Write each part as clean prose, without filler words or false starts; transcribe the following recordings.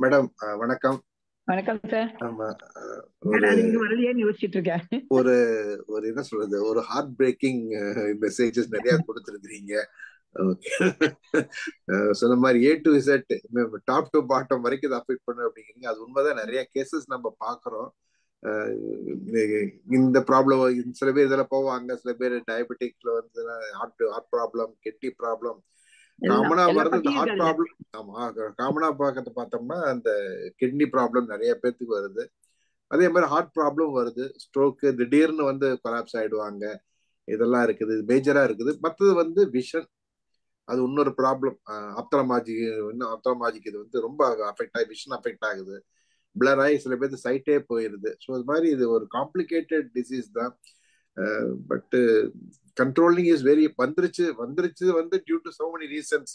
Madam வணக்கம். வணக்கம் sir. ஆமா, ஒரு நீங்க வரலையேன்னு யோசிச்சுட்டு இருக்கேன். ஒரு ஒரு என்ன சொல்றது, ஒரு ஹார்ட் பிரேக்கிங் மெசேஜஸ் நிறைய கொடுத்துருக்கீங்க. ஓகே. சொன்ன மாதிரி A to Z top to bottom வரைக்கும் இதை அஃபெக்ட் பண்ணு அப்படிங்கிறீங்க. அது உண்மைதான். நிறைய கேசஸ் நம்ம பாக்குறோம். இந்த ப்ராப்ளம் சில பேர் இதில் போவாங்க, சில பேர் டயபெட்டிக்ல வந்து ஹார்ட் ப்ராப்ளம், கிட்னி ப்ராப்ளம். காமனா எல்லா வருது இந்த பத்தியும் ஹார்ட் இருக்கு அதுல. ப்ராப்ளம். ஆமா, காமனா பார்க்கறது பார்த்தோம்னா அந்த கிட்னி ப்ராப்ளம் நிறைய பேத்துக்கு வருது. அதே மாதிரி ஹார்ட் ப்ராப்ளம் வருது, ஸ்ட்ரோக்கு, திடீர்னு வந்து கொலாப்ஸ் ஆயிடுவாங்க. இதெல்லாம் இருக்குது, மேஜரா இருக்குது. மற்றது வந்து விஷன், அது இன்னொரு ப்ராப்ளம். ஆப்தலமாஜி, இன்னும் ஆப்தலமாஜிக்கு இது வந்து ரொம்ப அஃபெக்ட் ஆகி விஷன் அஃபெக்ட் ஆகுது. பிளர் ஆகி சில பேருக்கு சைட்டே போயிருது. ஸோ இது மாதிரி இது ஒரு காம்ப்ளிகேட்டட் டிசீஸ் தான். பட் கண்ட்ரோலிங் இஸ் வெரி வந்துருச்சு வந்துருச்சு வந்து due to so many reasons.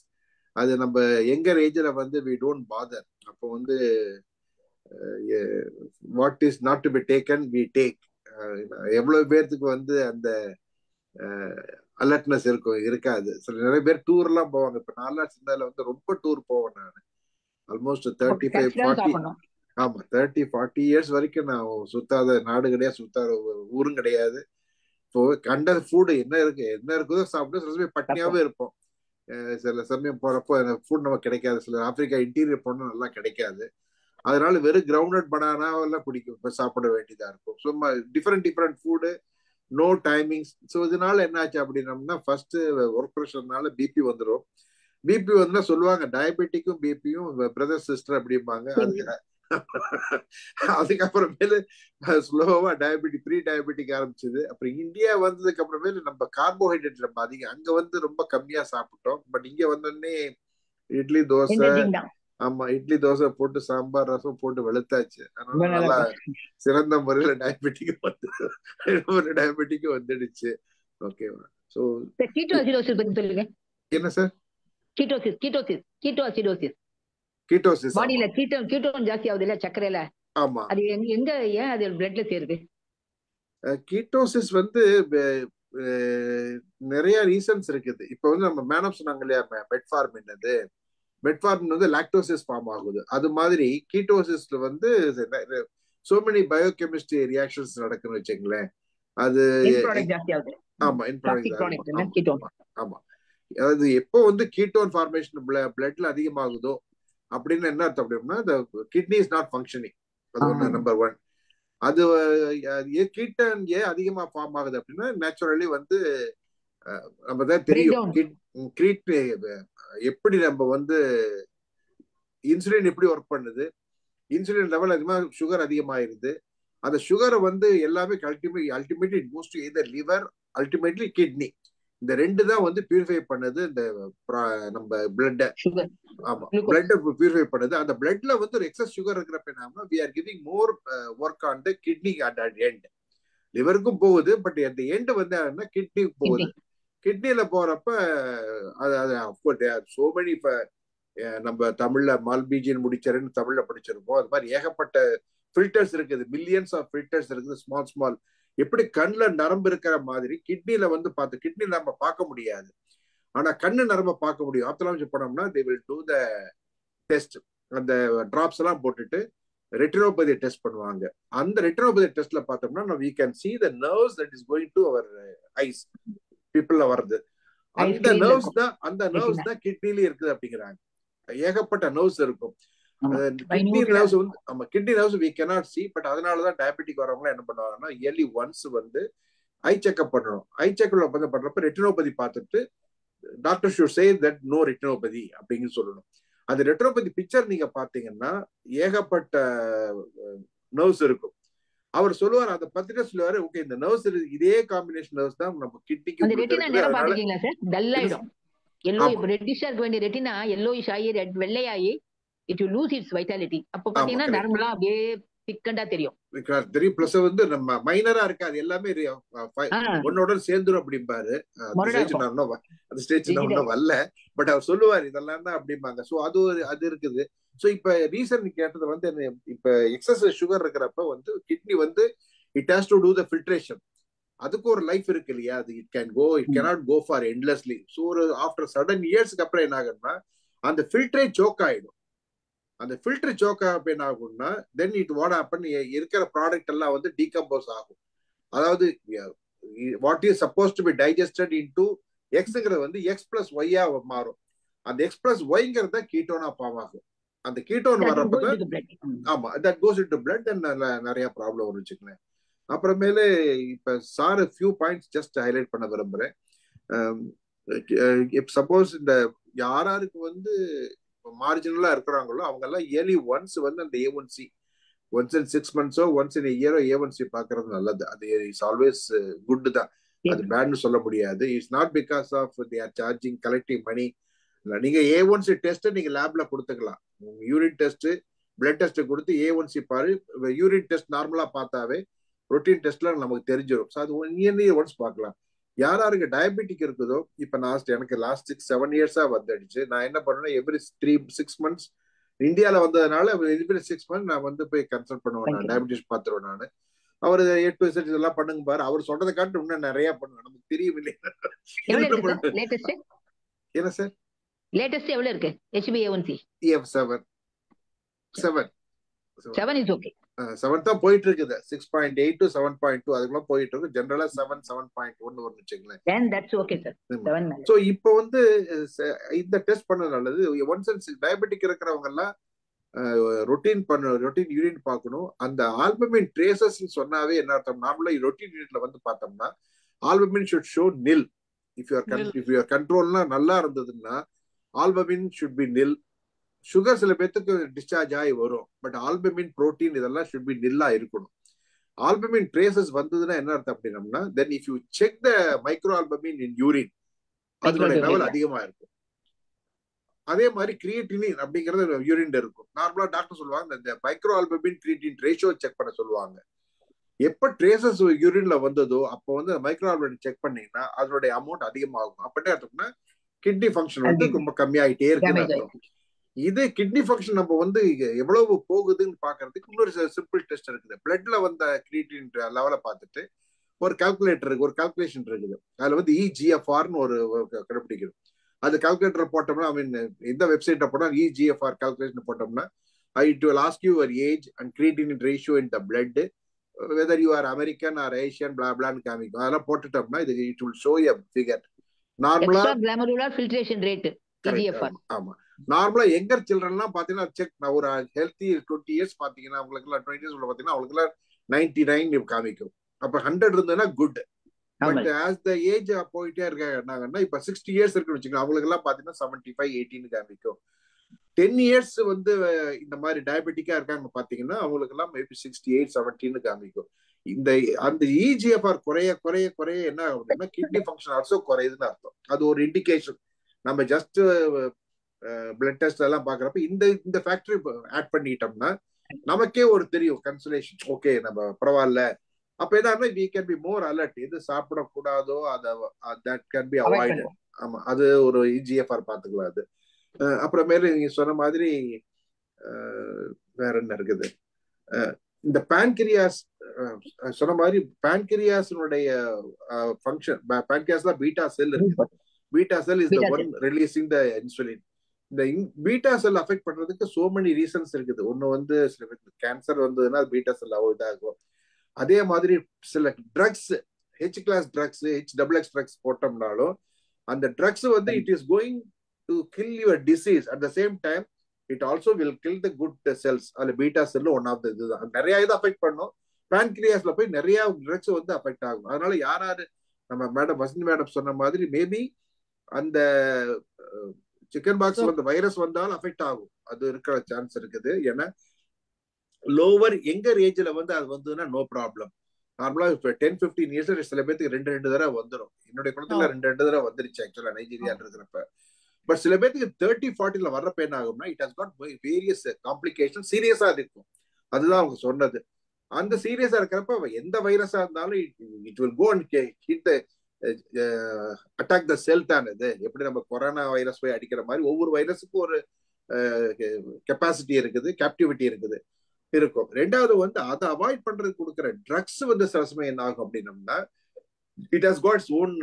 அது நம்ம எங்கர் ஏஜ்ல வந்து வி டோன்ட் பாதர். அப்போ வந்து what is not to be taken we take. எவ்வளவு பேர்த்துக்கு வந்து அந்த அலர்ட்னஸ் இருக்கும் இருக்காது. சில நிறைய பேர் டூர் எல்லாம் போவாங்க. இப்ப நான்லாம் சின்னதுல வந்து ரொம்ப டூர் போவேன் நான். ஆல்மோஸ்ட் 35-40. சாப்பிடணும். ஆமா, 30-40 இயர்ஸ் வரைக்கும் நான் சுத்தாத நாடு கிடையாது, சுத்தாத ஊரும் கிடையாது. இப்போ கண்ட ஃபுட் என்ன இருக்கு, என்ன இருக்குதோ சாப்பிட்டு சில சமயம் பட்னியாவே இருப்போம். சில சமயம் போறப்போ ஃபுட் நமக்கு கிடைக்காது. சில ஆப்பிரிக்கா இன்டீரியர் போனா நல்லா கிடைக்காது. அதனால வெறும் கிரவுண்ட் பனானா எல்லாம் பிடிக்கும், சாப்பிட வேண்டியதா இருக்கும். சும்மா different different food, no timings. So இதனால என்ன ஆச்சு அப்படின்னம்னா, ஃபர்ஸ்ட் ஒர்க் ப்ரெஷர்னால பிபி வந்துடும். பிபி வந்தா சொல்லுவாங்க டயபெட்டிக்கும் பிபியும் பிரதர் சிஸ்டர் அப்படிம்பாங்க. அது அதுக்கப்புறமேலு ஸ்லோவா டயபெட்டிக், ப்ரீ டயபெட்டிக் ஆரம்பிச்சது. அப்புறம் இந்தியா வந்ததுக்கு அப்புறமேலு நம்ம கார்போஹைட்ரேட் ரொம்ப அதிகம், அங்க வந்து ரொம்ப கம்மியா சாப்பிட்டோம். பட் இங்க வந்தோடனே இட்லி தோசை, எனர்ஜிங் தான். ஆமா இட்லி தோசை போட்டு சாம்பார் ரசம் போட்டு வெளுத்தாச்சு. அதனால ரொம்ப நல்லா நல்லா இருக்கும். சிறந்த முறையில டயபெட்டிக் வந்துடுச்சு. ஓகேவா? ஸோ கீட்டோ அசிடோசிஸ் பத்தி சொல்லுங்க. என்ன சார்? Keto acidosis. கீட்டோசிஸ். ஆமா பாடியில கீட்டோன் ஜாஸ்தி ஆகுது இல்ல சர்க்கரையில. ஆமா. அது எங்க ஏன் அது பிளட்ல சேருது? கீட்டோசிஸ் வந்து நிறைய ரீசன்ஸ் இருக்குது. இப்போ வந்து நம்ம மேடம் சொன்னாங்க இல்லையா, மெட்ஃபார்மின். அது மெட்ஃபார்மின் வந்து லாக்டோசிஸ் ஃபார்ம் ஆகுது. அது மாதிரி கீட்டோசிஸ்ல வந்து சோ மெனி பயோகெமிஸ்ட்ரி ரியாக்ஷன்ஸ் நடக்குன்னு வச்சுங்களேன். அது என் ப்ராடக்ட் ஜாஸ்தி ஆகுது. ஆமா, டாக்ஸிக் ஆமா ப்ராடக்ட் இல்ல ஆமா கீட்டோன். ஆமா ஆமா. அதாவது எப்போ வந்து கீட்டோன் ஃபார்மேஷன் பிளட்ல அதிகமாகுதோ அப்படின்னு என்ன அர்த்தம் அப்படின்னா, கிட்னி இஸ் நாட் ஃபங்க்ஷனிங். அது ஒண்ணு, நம்பர் ஒன். அது கீட்டன் ஏன் அதிகமா ஃபார்ம் ஆகுது அப்படின்னா, நேச்சுரலி வந்து நம்ம தான் தெரியும் எப்படி நம்ம வந்து இன்சுலின் எப்படி ஒர்க் பண்ணுது. இன்சுலின் லெவல் அதிகமாக சுகர் அதிகமாயிருது. அந்த சுகரை வந்து எல்லாமே ultimately it goes to either liver, ultimately kidney. இந்த ரெண்டு தான் வந்து பியூரிஃபை பண்ணுது இந்த நம்ம பிளட்டை. ஆமா, பிளட் பியூரிஃபை பண்ணுது. அந்த பிளட்ல வந்து ஒரு எக்ஸஸ் சுகர் இருக்கிறப்ப என்ன, we are giving more work on the kidney at the end. லிவருக்கும் போகுது, பட் at the end வந்து கிட்னி போகுது. கிட்னில போறப்ப சோ மெனி. நம்ம தமிழ்ல மால்பீஜியன் முடிச்சரன்னு தமிழ்ல படிச்சிருப்போம். அது மாதிரி ஏகப்பட்ட ஃபில்டர்ஸ் இருக்குது, மில்லியன்ஸ் ஆஃப் ஃபில்டர்ஸ் இருக்குது, ஸ்மால் ஸ்மால். எப்படி கண்ணுல நரம்பு இருக்கிற மாதிரி கிட்னில வந்து கிட்னி நம்ம பார்க்க முடியாது, ஆனா கண்ணு நரம்ப பார்க்க முடியும். ஆப்தலாமிக் போனோம்னா they will do the test. அந்த டிராப்ஸ் எல்லாம் போட்டுட்டு ரெட்டினோபதி டெஸ்ட் பண்ணுவாங்க. அந்த ரெட்டினோபதி டெஸ்ட்ல பார்த்தோம்னா we can see the nerves that is going to our eyes. பீப்புள்ல வருது. அந்த நர்வ்ஸ் தான் கிட்னில இருக்குது அப்படிங்கிறாங்க. ஏகப்பட்ட நர்வ்ஸ் இருக்கும். கிட்னி நர்வ்ஸ் வந்து kidney nerves we cannot see. But அதனாலதான் டயபெட்டிக் வரவங்க என்ன பண்ணுவாங்கன்னா, இயர்லி ஒன்ஸ் வந்து ஐ செக்அப் பண்ணணும். ஐ செக்அப் வந்து பண்றப்ப ரெட்டினோபதி பார்த்துட்டு doctor should say that no retinopathy அப்படின்னு சொல்லணும். அந்த ரெட்டினோபதி பிக்சர் நீங்க பாத்தீங்கன்னா ஏகப்பட்ட நர்வ்ஸ் இருக்கும். அவர் சொல்லுவார், அதை பத்தின சொல்லுவாரு, ஓகே இந்த நர்வ்ஸ் இதே காம்பினேஷன் நர்வ்ஸ் தான் நம்ம கிட்னிக்கு வெள்ளையாயி it will lose its vitality. அப்ப பாத்தீங்கன்னா நரம்பெல்லாம் அப்படியே திக்கண்டா தெரியும். பிளஸ் வந்து நம்ம மைனரா இருக்காது, எல்லாமே ஒன்னோட சேர்ந்துரும் அப்படிம்பாரு. அந்த ஸ்டேஜ் வரல, பட் அவர் சொல்லுவார் இதெல்லாம் தான் அப்படிம்பாங்க. சோ அது இருக்குது. சோ இப்ப ரீசன் கேட்டது வந்து இப்ப எக்ஸஸ் சுகர் இருக்கிறப்ப வந்து கிட்னி வந்து it has to do the filtration. அதுக்கு ஒரு லைஃப் இருக்கு இல்லையா, அது it cannot go for endlessly. So ஒரு ஆஃப்டர் சடன் இயர்ஸ்க்கு அப்புறம் என்ன ஆகுதுன்னா அந்த ஃபில்டரே சோக் ஆயிடும். அந்த ஃபில்டர் சோக் ஆக என்ன ஆகும்னா தென் இட் வாட் ஹேப்பன், இருக்கிற ப்ராடக்ட் எல்லாம் வந்து டீகம்போஸ் ஆகும். அதாவது what is suppose to be digested into எக்ஸ்ங்கிறது வந்து எக்ஸ் பிளஸ் ஒய்யா மாறும். அந்த எக்ஸ் பிளஸ் ஒய்ங்கிறத கீட்டோனா ஃபார்ம் ஆகும். அந்த கீட்டோன் வர்றப்பதான் ஆமா that goes into blood, then நிறைய ப்ராப்ளம் வரும் வச்சுக்கலேன். அப்புறமேல இப்ப sir few points just highlight பண்ண விரும்புறேன். சப்போஸ் இந்த யாராருக்கு வந்து மார்ஜினலா இருக்கிறாங்களோ அவங்க எல்லாம் இயர்லி ஒன்ஸ் வந்து அந்த A1C once in 6 months once in இயரோ A1C பாக்குறது நல்லது. அது இட்ஸ் ஆல்வேஸ் குட் தான், அது பேட்னு சொல்ல முடியாது. It's not because of they are charging collective money. நீங்க A1C டெஸ்ட் நீங்க லேப்ல கொடுத்துக்கலாம். யூரின் டெஸ்ட், பிளட் டெஸ்ட் கொடுத்து A1C பாரு. யூரின் டெஸ்ட் நார்மலா பார்த்தாவே ரொட்டீன் டெஸ்ட்ல நமக்கு தெரிஞ்சிடும். ஸோ அது இயர்லி ஒன்ஸ் பார்க்கலாம். யாராருக்கு டயபெட்டிக் இருக்குதோ, இப்ப எனக்கு லாஸ்ட் 6-7 years வந்துடுச்சு. நான் என்ன பண்ணுவேன், எவ்ரி 3-6 months இந்தியால வந்ததுனால எவ்ரி 6 months நான் வந்து போய் கன்சல்ட் பண்ணுவேன். நான் டயபெட்டிஸ் பார்த்துருவேன். நான் அவர் A2Z இதெல்லாம் பண்ணுங்க பாரு, அவர் சொல்றதை காட்டு இன்னும் நிறைய பண்ணுவேன். நமக்கு தெரியும் இல்லையா? என்ன சார் லேட்டஸ்ட் எவ்வளவு இருக்கு? HbA1c 7 is okay. 7 தான் போயிட்டு இருக்குது. 6.8 to 7.2 அதுக்குள்ள போயிட்டு இருக்கு. ஜெனரலா 7.1 வரும் வச்சுங்களேன். then that's okay sir. 7. So இப்போ வந்து இந்த டெஸ்ட் பண்ணது நல்லது. ஒன்ஸ் டயபெட்டிக் இருக்கிறவங்க எல்லாம் ரொட்டீன் யூரின் பார்க்கணும். அந்த ஆல்பமின் ட்ரேசஸ் சொன்னாவே என்ன அர்த்தம், நார்மலா ரொட்டீன் யூரின்ல வந்து பார்த்தோம்னா ஆல்பமின் ஷுட் ஷோ நில். இஃப் யுவர் கண்ட்ரோல்லாம் நல்லா இருந்ததுன்னா ஆல்பமின் ஷுட் பி நில். சுகர் சில பேத்துக்கு டிஸ்சார்ஜ் ஆகி வரும், பட் ஆல்பமின் புரோட்டீன் இதெல்லாம் ஷுட் பி நில்லா இருக்கணும். ஆல்பமின் ட்ரேசஸ் வந்ததுன்னா என்ன அர்த்தம் அப்படின்னா, தென் if you check the micro albumin in urine அதனுடைய லெவல் அதிகமா இருக்கும். அதே மாதிரி கிரியேட்டினின் அப்படிங்கறது யூரின்ல இருக்கும். நார்மலா டாக்டர் சொல்லுவாங்க இந்த micro albumin creatine ratio check பண்ண சொல்லுவாங்க. எப்ப ட்ரேசஸ் யூரின்ல வந்ததோ அப்போ வந்து மைக்ரோ ஆல்பமின் செக் பண்ணீங்கன்னா அதனுடைய அமௌண்ட் அதிகமாகும். அப்படி அர்த்தம்னா கிட்னி ஃபங்க்ஷன் வந்து ரொம்ப கம்மியாயிட்டே இருக்கு. இது கிட்னி ஃபங்க்ஷன் நம்ம வந்து எவ்வளவு போகுதுன்னு பாக்குறதுக்கு இன்னொரு சிம்பிள் டெஸ்ட் இருக்குது. பிளட்ல வந்த கிரியேட்டின் லெவலை பார்த்துட்டு ஒரு கால்குலேட்டர் இருக்கு, ஒரு கால்குலேஷன் இருக்குது. அதுல வந்து EGFRன்னு ஒரு கண்டுபிடிக்கணும். அது கால்குலேட்டர் போட்டோம்னா, ஐ மீன் எந்த வெப்சைட்ல போட்டா EGFR கால்குலேஷன் போட்டோம்னா it will ask you your age and creatinine ratio in the blood, whether you are American or Asian blah blah ன்னு காமிக்கும். அதெல்லாம் போட்டுட்டோம்னா இது it will show a figure. நார்மலா glomerular filtration rate EGFR. ஆமா, நார்மலா younger சில்ட்ரன்லாம் பாத்தீங்கன்னா check, நான் ஒரு ஹெல்த்தி 20 years பாத்தீங்கன்னா அவங்களுக்கு எல்லாம் 20 years உள்ள பாத்தீங்கன்னா அவங்களுக்கு எல்லாம் 99 காமிக்கும். அப்ப 100 இருந்ததுன்னா good. But as the age போயிட்டே இருக்காங்கன்னா இப்ப 60 years இருக்குன்னு வச்சுக்கோங்க, அவங்களுக்கு எல்லாம் பாத்தீங்கன்னா 75 18 காமிக்கும். 10 years வந்து இந்த மாதிரி டயபெட்டிக்கா இருக்காங்க பாத்தீங்கன்னா அவங்களுக்கு எல்லாம் மேபி 68 17 காமிக்கும். இந்த அந்த EGFR குறைய குறைய குறைய என்ன ஆகுதுன்னா கிட்னி ஃபங்க்ஷன் ஆல்சோ குறையுதுன்னு அர்த்தம். அது ஒரு இண்டிகேஷன். நம்ம ஜஸ்ட் பிளட் டெஸ்ட் எல்லாம் பாக்குறப்ப இந்த ஃபேக்டரி ஆட் பண்ணிட்டோம்னா நமக்கே ஒரு தெரியும் கன்சலேஷன். ஓகே நம்ம பரவாயில்ல. அப்ப என்ன we can be more alert. எது சாப்பிடக்கூடாதோ that can be avoided. ஆமா, அது ஒரு EGFR பாத்துக்கலாம். அது அப்புறமேல நீங்க சொன்ன மாதிரி வேற என்ன இருக்குது, இந்த பான்கிரியாஸ் சொன்ன மாதிரி பான்கிரியாஸினுடைய ஃபங்க்ஷன், பான்கிரியாஸ்ல பீட்டா செல் இருக்கு. Beta sell is the one releasing the insulin. இந்த பீட்டா செல் அஃபெக்ட் பண்றதுக்கு சோ மெனி ரீசன்ஸ் இருக்குது. ஒண்ணு வந்து சில பேருக்கு கேன்சர் வந்ததுன்னா பீட்டா செல் இதாகும். அதே மாதிரி சில drugs, H class drugs, HXX drugs போட்டோம்னாலும் அந்த ட்ரக்ஸ் வந்து it is going to kill your disease. At the same time it also will kill the good cells. அதுல beta cell one of the இதுதான். நிறைய இது அஃபெக்ட் பண்ணும். பான்கிரியாஸ்ல போய் நிறைய ட்ரக்ஸ் வந்து அஃபெக்ட் ஆகும். அதனால யாராரு நம்ம மேடம் வசந்தி மேடம் சொன்ன மாதிரி மேபி அந்த சிக்கன் பாக்ஸ் வந்து வைரஸ் வந்தாலும் அஃபெக்ட் ஆகும். அது இருக்கிற சான்ஸ் இருக்குது. ஏன்னா லோவர் எங்கர் ஏஜ்ல வந்து அது வந்ததுன்னா நோ ப்ராப்ளம். நார்மலா இப்ப 10-15 years சில பேருக்கு 2 தடவை வந்துடும். என்னுடைய குழந்தைல 2 தடவை வந்துருச்சு ஆக்சுவலா நைஜீரியா இருக்கிறப்ப. பட் சில பேருக்கு 30-40 வர்றப்ப என்ன ஆகும்னா it has got various complication, சீரியஸா இருக்கும். அதுதான் அவங்க சொன்னது. அந்த சீரியஸா இருக்கிறப்ப எந்த வைரஸா இருந்தாலும் it will go and hit the attack the cell தான். இது எப்படி நம்ம கொரோனா வைரஸ் போய் அடிக்கிற மாதிரி ஒவ்வொரு வைரஸுக்கும் ஒரு கெப்பாசிட்டி இருக்குது, கேப்டிவிட்டி இருக்குது இருக்கும். ரெண்டாவது வந்து அதை அவாய்ட் பண்றதுக்கு கொடுக்குற ட்ரக்ஸ் வந்து சில சமயம் என்ன ஆகும் அப்படின்னம்னா it has got its own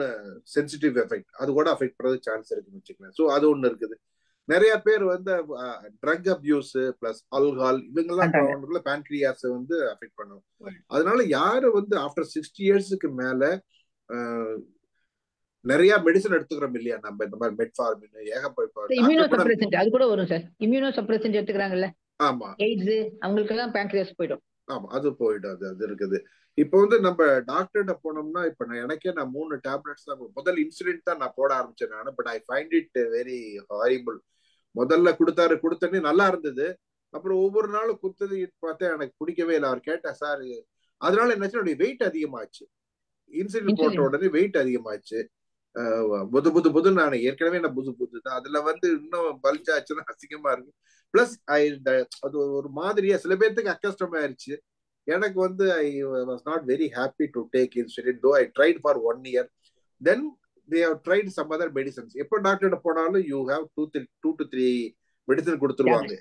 sensitive effect. அது கூட அஃபெக்ட் பண்றது சான்ஸ் இருக்குன்னு வச்சுக்கலாம். ஸோ அது ஒண்ணு இருக்குது. நிறைய பேர் வந்து ட்ரக் அபியூஸ் பிளஸ் ஆல்கஹால் இவங்கெல்லாம் பேன்கிரியாஸ் வந்து அஃபெக்ட் பண்ணும். அதனால யாரு வந்து ஆஃப்டர் 60 இயர்ஸ்க்கு மேல நிறைய மெடிசன் எடுத்துக்கிறோம் இல்லையா, நம்ம இந்த மாதிரி மெட்ஃபார்மின் ஏகப்பட்ட அது கூட வரும் சார். Immuno suppressant எடுத்துக்கிறாங்கல்ல. ஆமா, எய்ட்ஸ் அவங்களுக்கு எல்லாம் பேன்கிரியாஸ் போயிடும். ஆமா, அது போயிடும். அது இருக்குது. இப்போ வந்து நம்ம டாக்டர்கிட்ட போனோம்னா, இப்ப எனக்கே நான் 3 டேப்லெட்ஸ் தான் முதல் இன்சுலின் தான் நான் போட ஆரம்பிச்சேன் நான். But I find it very horrible. முதல்ல கொடுத்தனே நல்லா இருந்தது. அப்புறம் ஒவ்வொரு நாளும் குடுத்தது பார்த்தா எனக்கு பிடிக்கவே இல்லை. அவர் கேட்டா சார், அதனால என்னாச்சு, வெயிட் அதிகமாச்சு. இன்சுலின் போட்ட உடனே வெயிட் அதிகமாச்சு. புது நான் ஏற்கனவே நான் புது தான். அதுல வந்து இன்னும் பல்ஜ் ஆச்சுன்னா அசிங்கமா இருக்கு. பிளஸ் அது ஒரு மாதிரியா சில பேர்த்துக்கு அக்கஸ்டம் ஆயிருச்சு. எனக்கு வந்து I was not very happy to take insulin. Though I tried for 1 year. Then they have tried some other medicines. எப்போ டாக்டர் போனாலும் you have 2 to 3 மெடிசன் கொடுத்துருவாங்க.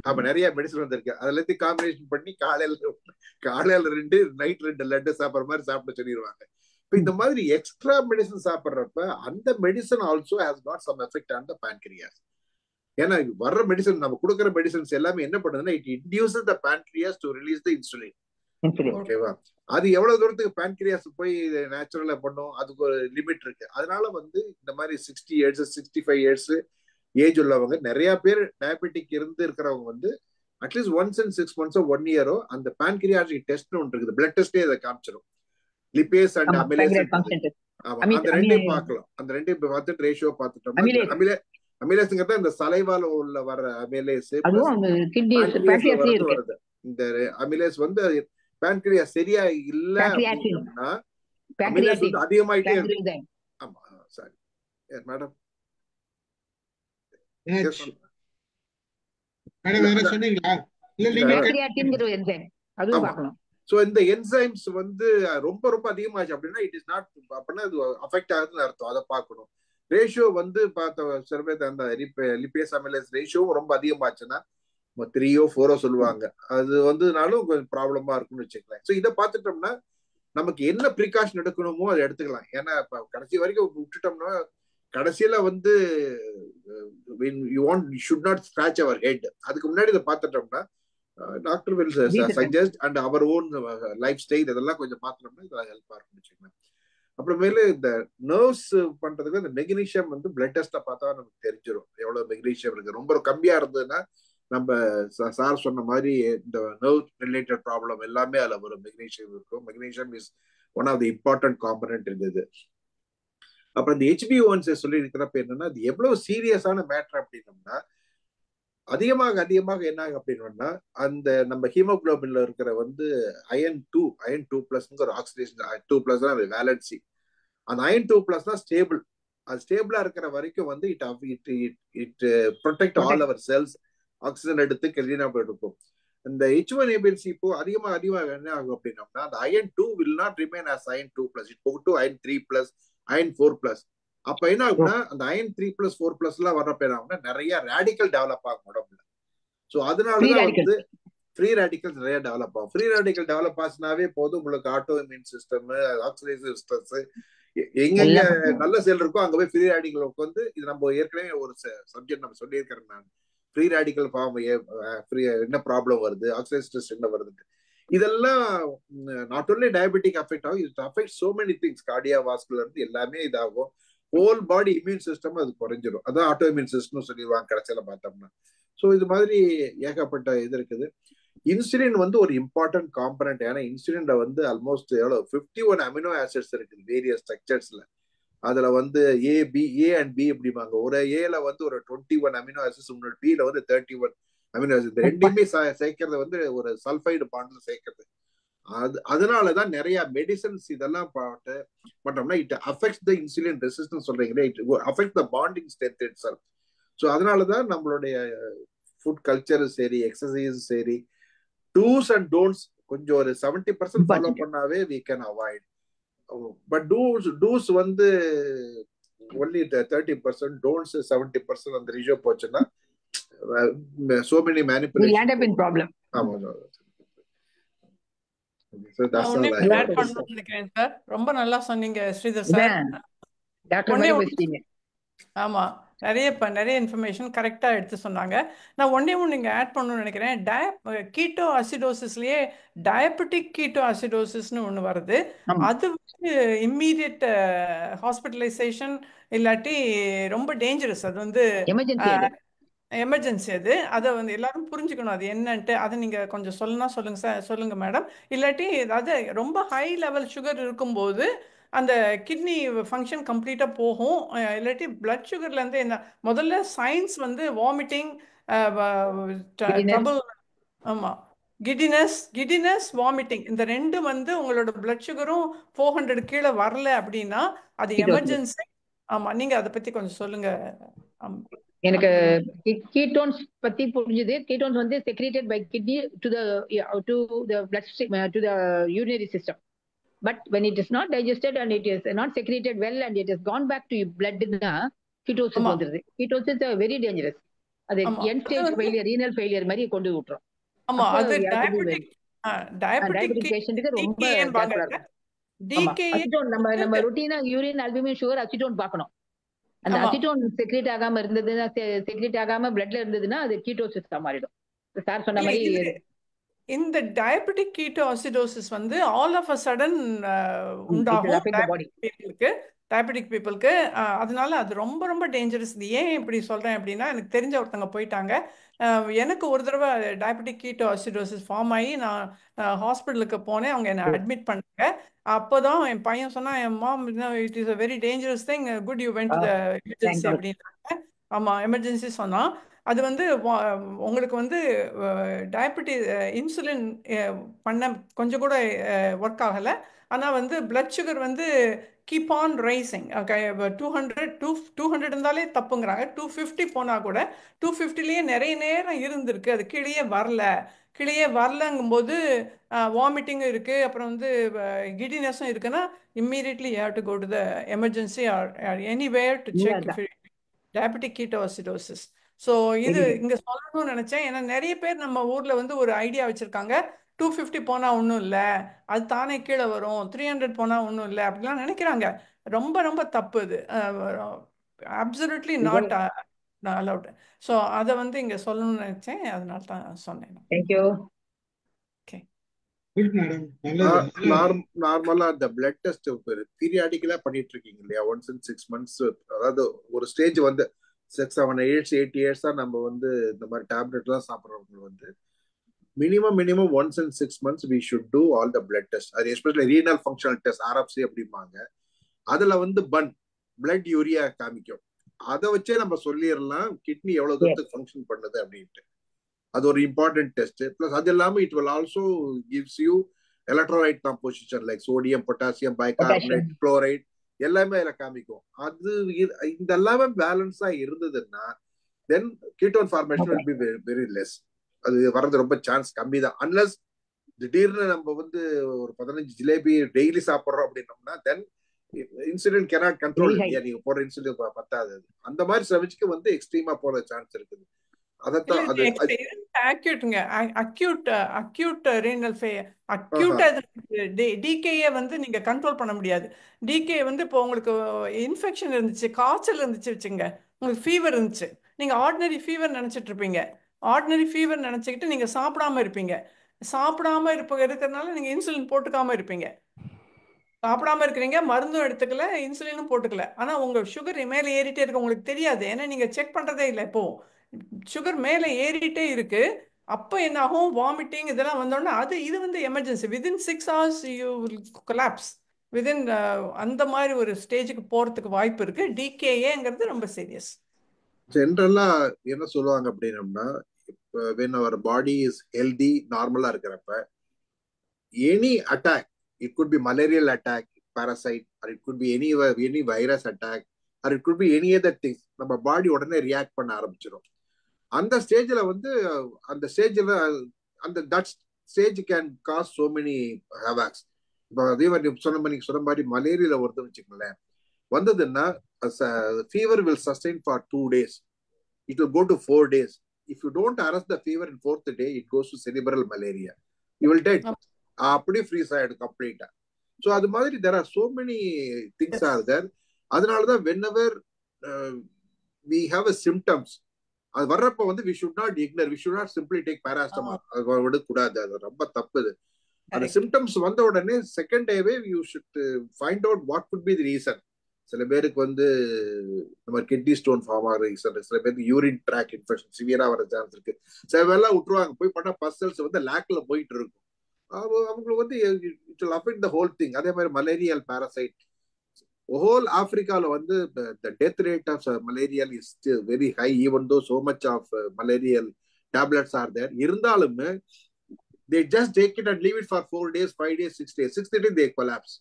ஆமா, நிறைய மெடிசன் வந்திருக்கு. அதுல இருந்து காம்பினேஷன் பண்ணி காலையில 2 நைட் 2 லட்டு சாப்பிடுற மாதிரி சாப்பிட சொல்லிடுவாங்க. இப்ப இந்த மாதிரி எக்ஸ்ட்ரா மெடிசன் சாப்பிடுறப்ப அந்த medicine also has got some effect on the pancreas. ஏன்னா வர்ற மெடிசன், நம்ம கொடுக்குற மெடிசன்ஸ் எல்லாமே என்ன பண்ணுதுன்னா, it induces the pancreas to release the insulin. ஓகேவா? அது எவ்வளவு தூரத்துக்கு pancreas போய் நேச்சுரலா பண்ணும், அதுக்கு ஒரு லிமிட் இருக்கு. அதனால வந்து இந்த மாதிரி 60 years 65 years ஏஜ் உள்ளவங்க நிறைய பேர் டயபெட்டிக் இருக்கிறவங்க வந்து at least once in 6 months 1 year அந்த pancreatic டெஸ்ட் ஒன்று இருக்குது. பிளட் டெஸ்டே அதை காமிச்சிடும். Lipase and amylase. ஆமா, அந்த ரெண்டையும் பார்க்கலாம். அந்த ரெண்டையும் பார்த்துட்டு ரேஷியோ பார்த்துட்டோம்னா, அமிலேஸ்ங்கிறது இந்த சலைவால உள்ள வர அமிலேஸ் வருது. இந்த அமிலேஸ் வந்து pancreas சரியா இல்ல அப்படின்னா அமிலேஸ் வந்து அதிகமாயிட்டே இருக்கு. ஆமா, சாரி மேடம். சோ இந்த என்சைம்ஸ் வந்து ரொம்ப ரொம்ப அதிகமாச்சு அப்படின்னா இட் இஸ் நாட், அப்படின்னா அது அஃபெக்ட் ஆகுதுன்னு அர்த்தம். அதை பார்க்கணும். ரேஷியோ வந்து பார்த்த சில பேர் அந்த லிபேஸ் அமிலேஸ் ரேஷியோ ரொம்ப அதிகமாச்சுன்னா 3 or 4 சொல்லுவாங்க. அது வந்துனாலும் கொஞ்சம் ப்ராப்ளமா இருக்கும்னு வச்சுக்கலாம். ஸோ இதை பார்த்துட்டோம்னா நமக்கு என்ன ப்ரிகாஷன் எடுக்கணுமோ அதை எடுத்துக்கலாம். ஏன்னா இப்ப கடைசி வரைக்கும் விட்டுட்டோம்னா கடைசியில வந்து you should not scratch our head. அதுக்கு முன்னாடி இதை பார்த்துட்டோம்னா doctor will suggest and our own lifestyle இதெல்லாம் கொஞ்சம் பார்த்தோம்னா இது ஹெல்ப்பா இருக்கும்னு வச்சுக்கோங்க. அப்புறமேல இந்த நர்வ்ஸ் பண்றதுக்கு இந்த மெக்னீஷியம் வந்து பிளட் டெஸ்ட்டை பார்த்தா நமக்கு தெரிஞ்சிடும் எவ்வளவு மெக்னீஷியம் இருக்கு. ரொம்ப கம்மியா இருந்ததுன்னா நம்ம சார் சொன்ன மாதிரி இந்த நர்வ் ரிலேட்டட் ப்ராப்ளம் எல்லாமே அதுல ஒரு மெக்னீஷியம் இருக்கும். Magnesium is one of the important component இருந்தது. அப்புறம் இந்த HbA1c சொல்லி இருக்கிறப்ப என்னன்னா, அது எவ்வளவு சீரியஸான மேட்டர் அப்படின்னோம்னா, அதிகமாக என்ன ஆகும் அப்படின்னா, அந்த நம்ம ஹீமோகுளோபின்ல இருக்கிற வந்து அயன் 2 பிளஸ் ஒரு ஆக்சிடேஷன் 2+ தான் வேலன்சி. அந்த அயன் 2+ தான் ஸ்டேபிள். அது ஸ்டேபிளா இருக்கிற வரைக்கும் வந்து it protect all our cells. Oxygen எடுத்து கிளீனா எடுக்கும். இந்த H1ABC இப்போ அதிகமாக என்ன ஆகும் அப்படின்னோம்னா, அந்த iron 2 will not remain as iron 2+. It போகும் டு அயன் 3+, அயன் 4+. அப்ப என்ன ஆகும்னா அந்த அயன் 3+, 4+ எல்லாம் வர்றப்ப என்ன ஆகும்னா நிறைய ரேடிக்கல் டெவலப் ஆகும் உடம்புல. ஸோ அதனாலதான் வந்து ஃப்ரீ ரேடிக்கல்ஸ் நிறைய டெவலப் ஆகும். ஃப்ரீ ரேடிக்கல் டெவலப் ஆச்சுனாவே போதும், உங்களுக்கு ஆட்டோ இம்யூன் சிஸ்டம், ஆக்சிடைசிவ் ஸ்ட்ரெஸ் எங்கெங்க நல்ல செல் இருக்கோ அங்க போய் ஃப்ரீ ரேடிக்கல் உட்காந்து, இது நம்ம ஏற்கனவே ஒரு சப்ஜெக்ட் நம்ம சொல்லியிருக்கிறேன் நான். ஃப்ரீ ரேடிக்கல் ஃபார்ம் என்ன ப்ராப்ளம் வருது, ஆக்சிடைசிவ் ஸ்ட்ரெஸ் என்ன வருது, இதெல்லாம் நாட் ஓன்லி டயபெட்டிக் அஃபெக்ட் ஆகும், it affect so many things. Cardiovascular இருந்து எல்லாமே இதாகும். ஹோல் பாடி இம்யூன் சிஸ்டம் அது குறைஞ்சிடும். அதான் ஆட்டோ இம்யூன் சிஸ்டம் சொல்லிடுவாங்க கடைசியில பார்த்தோம்னா. ஸோ இது மாதிரி ஏகப்பட்ட இது இருக்குது. இன்சுலின் வந்து ஒரு இம்பார்ட்டன்ட் காம்பனன்ட். ஏன்னா இன்சுலின்ல வந்து ஆல்மோஸ்ட் எவ்வளவு 51 அமினோ ஆசிட்ஸ் இருக்குது வேரியஸ் ஸ்ட்ரக்சர்ஸ்ல. அதுல வந்து ஏ அண்ட் பி அப்படிம்பாங்க. ஒரு ஏல வந்து ஒரு 21 அமினோ ஆசிட்ஸ், இன்னொரு பில வந்து 31 அமினோ ஆசிட். ரெண்டுமே சேர்க்கறது வந்து ஒரு சல்ஃபைடு பாண்ட்ல சேர்க்கறது. அதனாலதான் நிறைய மெடிசன்ஸ் இதெல்லாம் பார்த்தோம்னா it affects the insulin resistance சொல்றீங்களே, it affect the bonding strength itself. So அதனாலதான் நம்மளுடைய ஃபுட் கல்ச்சரும் சரி, எக்ஸசைஸும் சரி, டூஸ் அண்ட் டோன்ட்ஸ் கொஞ்சம் ஒரு 70% ஃபாலோ பண்ணாவே we can avoid. But dos வந்து ஒன்லி 30%, டோன்ட்ஸ் 70%. அந்த ரேஷியோ போச்சுன்னா so many manipulations problem. ரொம்ப நல்லா சொன்னீங்க ஸ்ரீதர் சார். டாக்டர் ஒன்னே மாதிரி ஒன்று பேசிட்டீங்க. ஆமா, நிறைய இன்ஃபர்மேஷன் கரெக்டா எடுத்து சொன்னாங்க. நான் ஒன்னே ஒன்று நீங்க ஆட் பண்ணணும்னு நினைக்கிறேன். கீட்டோ அசிடோசிஸ்லயே டயபெட்டிக் கீட்டோ அசிடோசிஸ்னு ஒன்று வருது. ஆமா, அது வந்து இம்மீடியட் ஹாஸ்பிட்டலைசேஷன் இல்லாட்டி ரொம்ப டேஞ்சரஸ். அது வந்து எமர்ஜென்சி அது. எமர்ஜென்சி. அதை வந்து எல்லாரும் புரிஞ்சுக்கணும் அது என்னன்ட்டு. அதை நீங்க கொஞ்சம் சொல்லுங்க சார், சொல்லுங்க மேடம். இல்லாட்டி அது ரொம்ப ஹை லெவல் சுகர் இருக்கும்போது அந்த கிட்னி ஃபங்க்ஷன் கம்ப்ளீட்டாக போகும். இல்லாட்டி பிளட் சுகர்லேருந்து என்ன முதல்ல சைன்ஸ் வந்து வாமிட்டிங், கிடினஸ். ட்ரபிள். ஆமாம், கிடினஸ் வாமிட்டிங், இந்த ரெண்டும் வந்து உங்களோட பிளட் சுகரும் 400 கீழே வரல அப்படின்னா அது கீட்டோசிஸ். எமர்ஜென்சி. ஆமாம், நீங்கள் அதை பற்றி கொஞ்சம் சொல்லுங்க. எனக்கு கீட்டோன்ஸ் பத்தி புரிஞ்சுது. கீட்டோன்ஸ் வந்து secreted by kidney to the blood to the urinary system. But when it is not digested and it is not secreted well and it has gone back to your blood, ketosis வந்துருது. Ketosis is very dangerous. அது end stage failure, renal failure மாதிரி கொண்டு விட்டுரும். ஆமா, அது diabetic பேஷண்ட்க்கு ரொம்ப கேர்ஃபுல்லா இருக்கும். அசிட்டோன் நம்ம ருட்டீனா யூரின் அல்புமின் சுகர் அசிட்டோன் பார்க்கணும். அந்த அசிட்டோன் செக்ரேட் ஆகாம இருந்ததுன்னா, செக்ரேட் ஆகாம பிளட்ல இருந்ததுன்னா அது கீட்டோசிஸா மாறிடும். சார் சொன்ன மாதிரி இந்த டயபெட்டிக் கீட்டோ அசிடோசிஸ் வந்து ஆல் ஆஃப் அ சடன் உண்டாகும் டயபெட்டிக் பீப்புளுக்கு. அதனால அது ரொம்ப ரொம்ப டேஞ்சரஸ். இது ஏன் இப்படி சொல்றேன் அப்படின்னா, எனக்கு தெரிஞ்ச ஒருத்தங்க போயிட்டாங்க. எனக்கு ஒரு தடவை டயபெட்டிக் கீட்டோ அசிடோசிஸ் ஃபார்ம் ஆகி நான் ஹாஸ்பிட்டலுக்கு போனேன். அவங்க என்னை அட்மிட் பண்ணாங்க. அப்போதான் என் பையன் சொன்னான், என் mom it is a very dangerous thing, good you went to the emergency அப்படின்றாங்க. ஆமாம், எமர்ஜென்சி சொன்னான். அது வந்து உங்களுக்கு வந்து டயபெட்டிஸ் இன்சுலின் பண்ண கொஞ்சம் கூட ஒர்க் ஆகலை. ஆனால் வந்து பிளட் சுகர் வந்து கீப் ஆன் ரைசிங். 200 இருந்தாலே தப்புங்கிறாங்க. 250 போனால் கூட 250லேயே நிறைய நேரம் இருந்திருக்கு, அது கீழே வரலங்கும்போது வாமிட்டிங்கும் இருக்குது, அப்புறம் வந்து கிடினஸும் இருக்குன்னா immediately you have to go to the emergency or anywhere to check diabetic ketoacidosis. So இது இங்கே சொல்லணும்னு நினச்சேன். ஏன்னா நிறைய பேர் நம்ம ஊரில் வந்து ஒரு ஐடியா வச்சுருக்காங்க, 250 போனால் ஒன்றும் இல்லை, அது தானே கீழே வரும், 300 போனால் ஒன்றும் இல்லை அப்படிலாம் நினைக்கிறாங்க. ரொம்ப ரொம்ப தப்பு இது. Absolutely not allowed. ஸோ அதை வந்து இங்கே சொல்லணும்னு நினச்சேன், அதனால தான் சொன்னேன். தேங்க்யூ. ஓகே, நார்மலா அந்த பிளட் டெஸ்ட் பீரியாடிக்கலா பண்ணிட்டு இருக்கீங்க இல்லையா? Once in 6 months. அதாவது ஒரு ஸ்டேஜ் வந்து 6, 7, 8 years நம்ம வந்து இந்த மாதிரி டேப்லெட் எல்லாம் சாப்பிட்றவங்க வந்து minimum once in 6 months we should do all the blood test. அது especially renal functional test, RFC அப்படிம்பாங்க. அதுல வந்து பிளட் யூரியா காமிக்கும். அதை வச்சே நம்ம சொல்லிடலாம் கிட்னி எவ்வளவு தூரத்துக்கு ஃபங்க்ஷன் பண்ணுது அப்படின்ட்டு. அது ஒரு இம்பார்ட்டன்ட் டெஸ்ட். பிளஸ் அது இல்லாம it will also gives you electrolyte composition like sodium, potassium, bicarbonate, chloride எல்லாமே அதில் காமிக்கும். அது இந்த எல்லாமே பேலன்ஸா இருந்ததுன்னா then ketone formation will be very less. அது வர்றது ரொம்ப சான்ஸ் கம்மி தான். அன்லஸ் திடீர்னு நம்ம வந்து ஒரு 15 ஜிலேபி டெய்லி சாப்பிட்றோம் அப்படின்னோம்னா தென் இன்சுலின் கேனாட் கண்ட்ரோல் இல்லையா, நீங்க போடுற இன்சுலின் பத்தாது. அந்த மாதிரி சமைச்சுக்கு வந்து எக்ஸ்ட்ரீமா போற சான்ஸ் இருக்குது. டிகேயை வந்து நீங்க கண்ட்ரோல் பண்ண முடியாது. டிகே வந்து இப்போ உங்களுக்கு இன்ஃபெக்ஷன் இருந்துச்சு, காய்ச்சல் இருந்துச்சு வச்சுங்க, உங்களுக்கு ஃபீவர் இருந்துச்சு, நீங்க ஆர்டினரி ஃபீவர் நினைச்சிட்டு இருப்பீங்க. ஆர்டினரி ஃபீவர் நினைச்சுக்கிட்டு நீங்க சாப்பிடாம இருப்பீங்க. சாப்பிடாம இருக்கிறதுனால நீங்க இன்சுலின் போட்டுக்காம இருப்பீங்க. சாப்பிடாம இருக்கிறீங்க, மருந்தும் எடுத்துக்கல, இன்சுலினும் போட்டுக்கல, ஆனா உங்க சுகர் மேலே ஏறிட்டே இருக்கு, உங்களுக்கு தெரியாது. ஏன்னா நீங்க செக் பண்றதே இல்லை. இப்போ சுகர் மேலே ஏறிட்டே இருக்கு, அப்போ என்ன ஆகும், வாமிட்டிங் இதெல்லாம் வந்தோடனே இது வந்து emergency. Within 6 hours you will collapse. Within அந்த மாதிரி ஒரு ஸ்டேஜுக்கு போறதுக்கு வாய்ப்பு இருக்கு. டிகேஏங்கிறது ரொம்ப சீரியஸ். ஜென்ரலா என்ன சொல்லுவாங்க அப்படின்னம்னா, when our body is healthy, நார்மலா இருக்கிறப்ப any attack, it could be malarial attack, parasite, or it could be any virus attack, or it could be any other things, நம்ம பாடி உடனே ரியாக்ட் பண்ண ஆரம்பிச்சிடும். அந்த ஸ்டேஜ்ல வந்து அந்த that stage can cause so many havocs. இப்போ அதே மாதிரி சொன்ன மாதிரி மலேரியால வருதுன்னு வச்சுக்கோங்களேன், வந்ததுன்னா fever will sustain for 2 days. It will go to 4 days. If you don't arrest the fever in 4th day, it goes to cerebral malaria. You will dead. அப்படியே freeze ஆயிடும் கம்ப்ளீட்டா. ஸோ அது மாதிரி there are so many things are there. அதனாலதான் whenever we have a symptoms, அது வர்றப்ப வந்து we should not ignore, we should not simply take paracetamol. அது விடக்கூடாது, அது ரொம்ப தப்பு. அந்த சிம்டம்ஸ் வந்த உடனே செகண்ட் டேவே you should find out what could be the reason. சில பேருக்கு வந்து நம்ம கிட்னி ஸ்டோன் ஃபார்ம் ஆகிற ரீசன், சில பேருக்கு யூரின் ட்ராக் இன்ஃபெக்ஷன் சிவியரா வர சான்ஸ் இருக்கு. சில பேர்லாம் விட்டுருவாங்க, போய் பண்ணா பஸ்டல்ஸ் வந்து லேக்ல போயிட்டு இருக்கும். அவங்களுக்கு வந்து it will affect the whole thing. அதே மாதிரி மலேரியல் பாராசைட் ஹோல் ஆப்பிரிக்கால வந்து the death rate of malarial is very high, even though so much of malarial tablets are there. இருந்தாலுமே they just take it and leave it for 4 days, 5 days, 6 days. 6th day they collapse.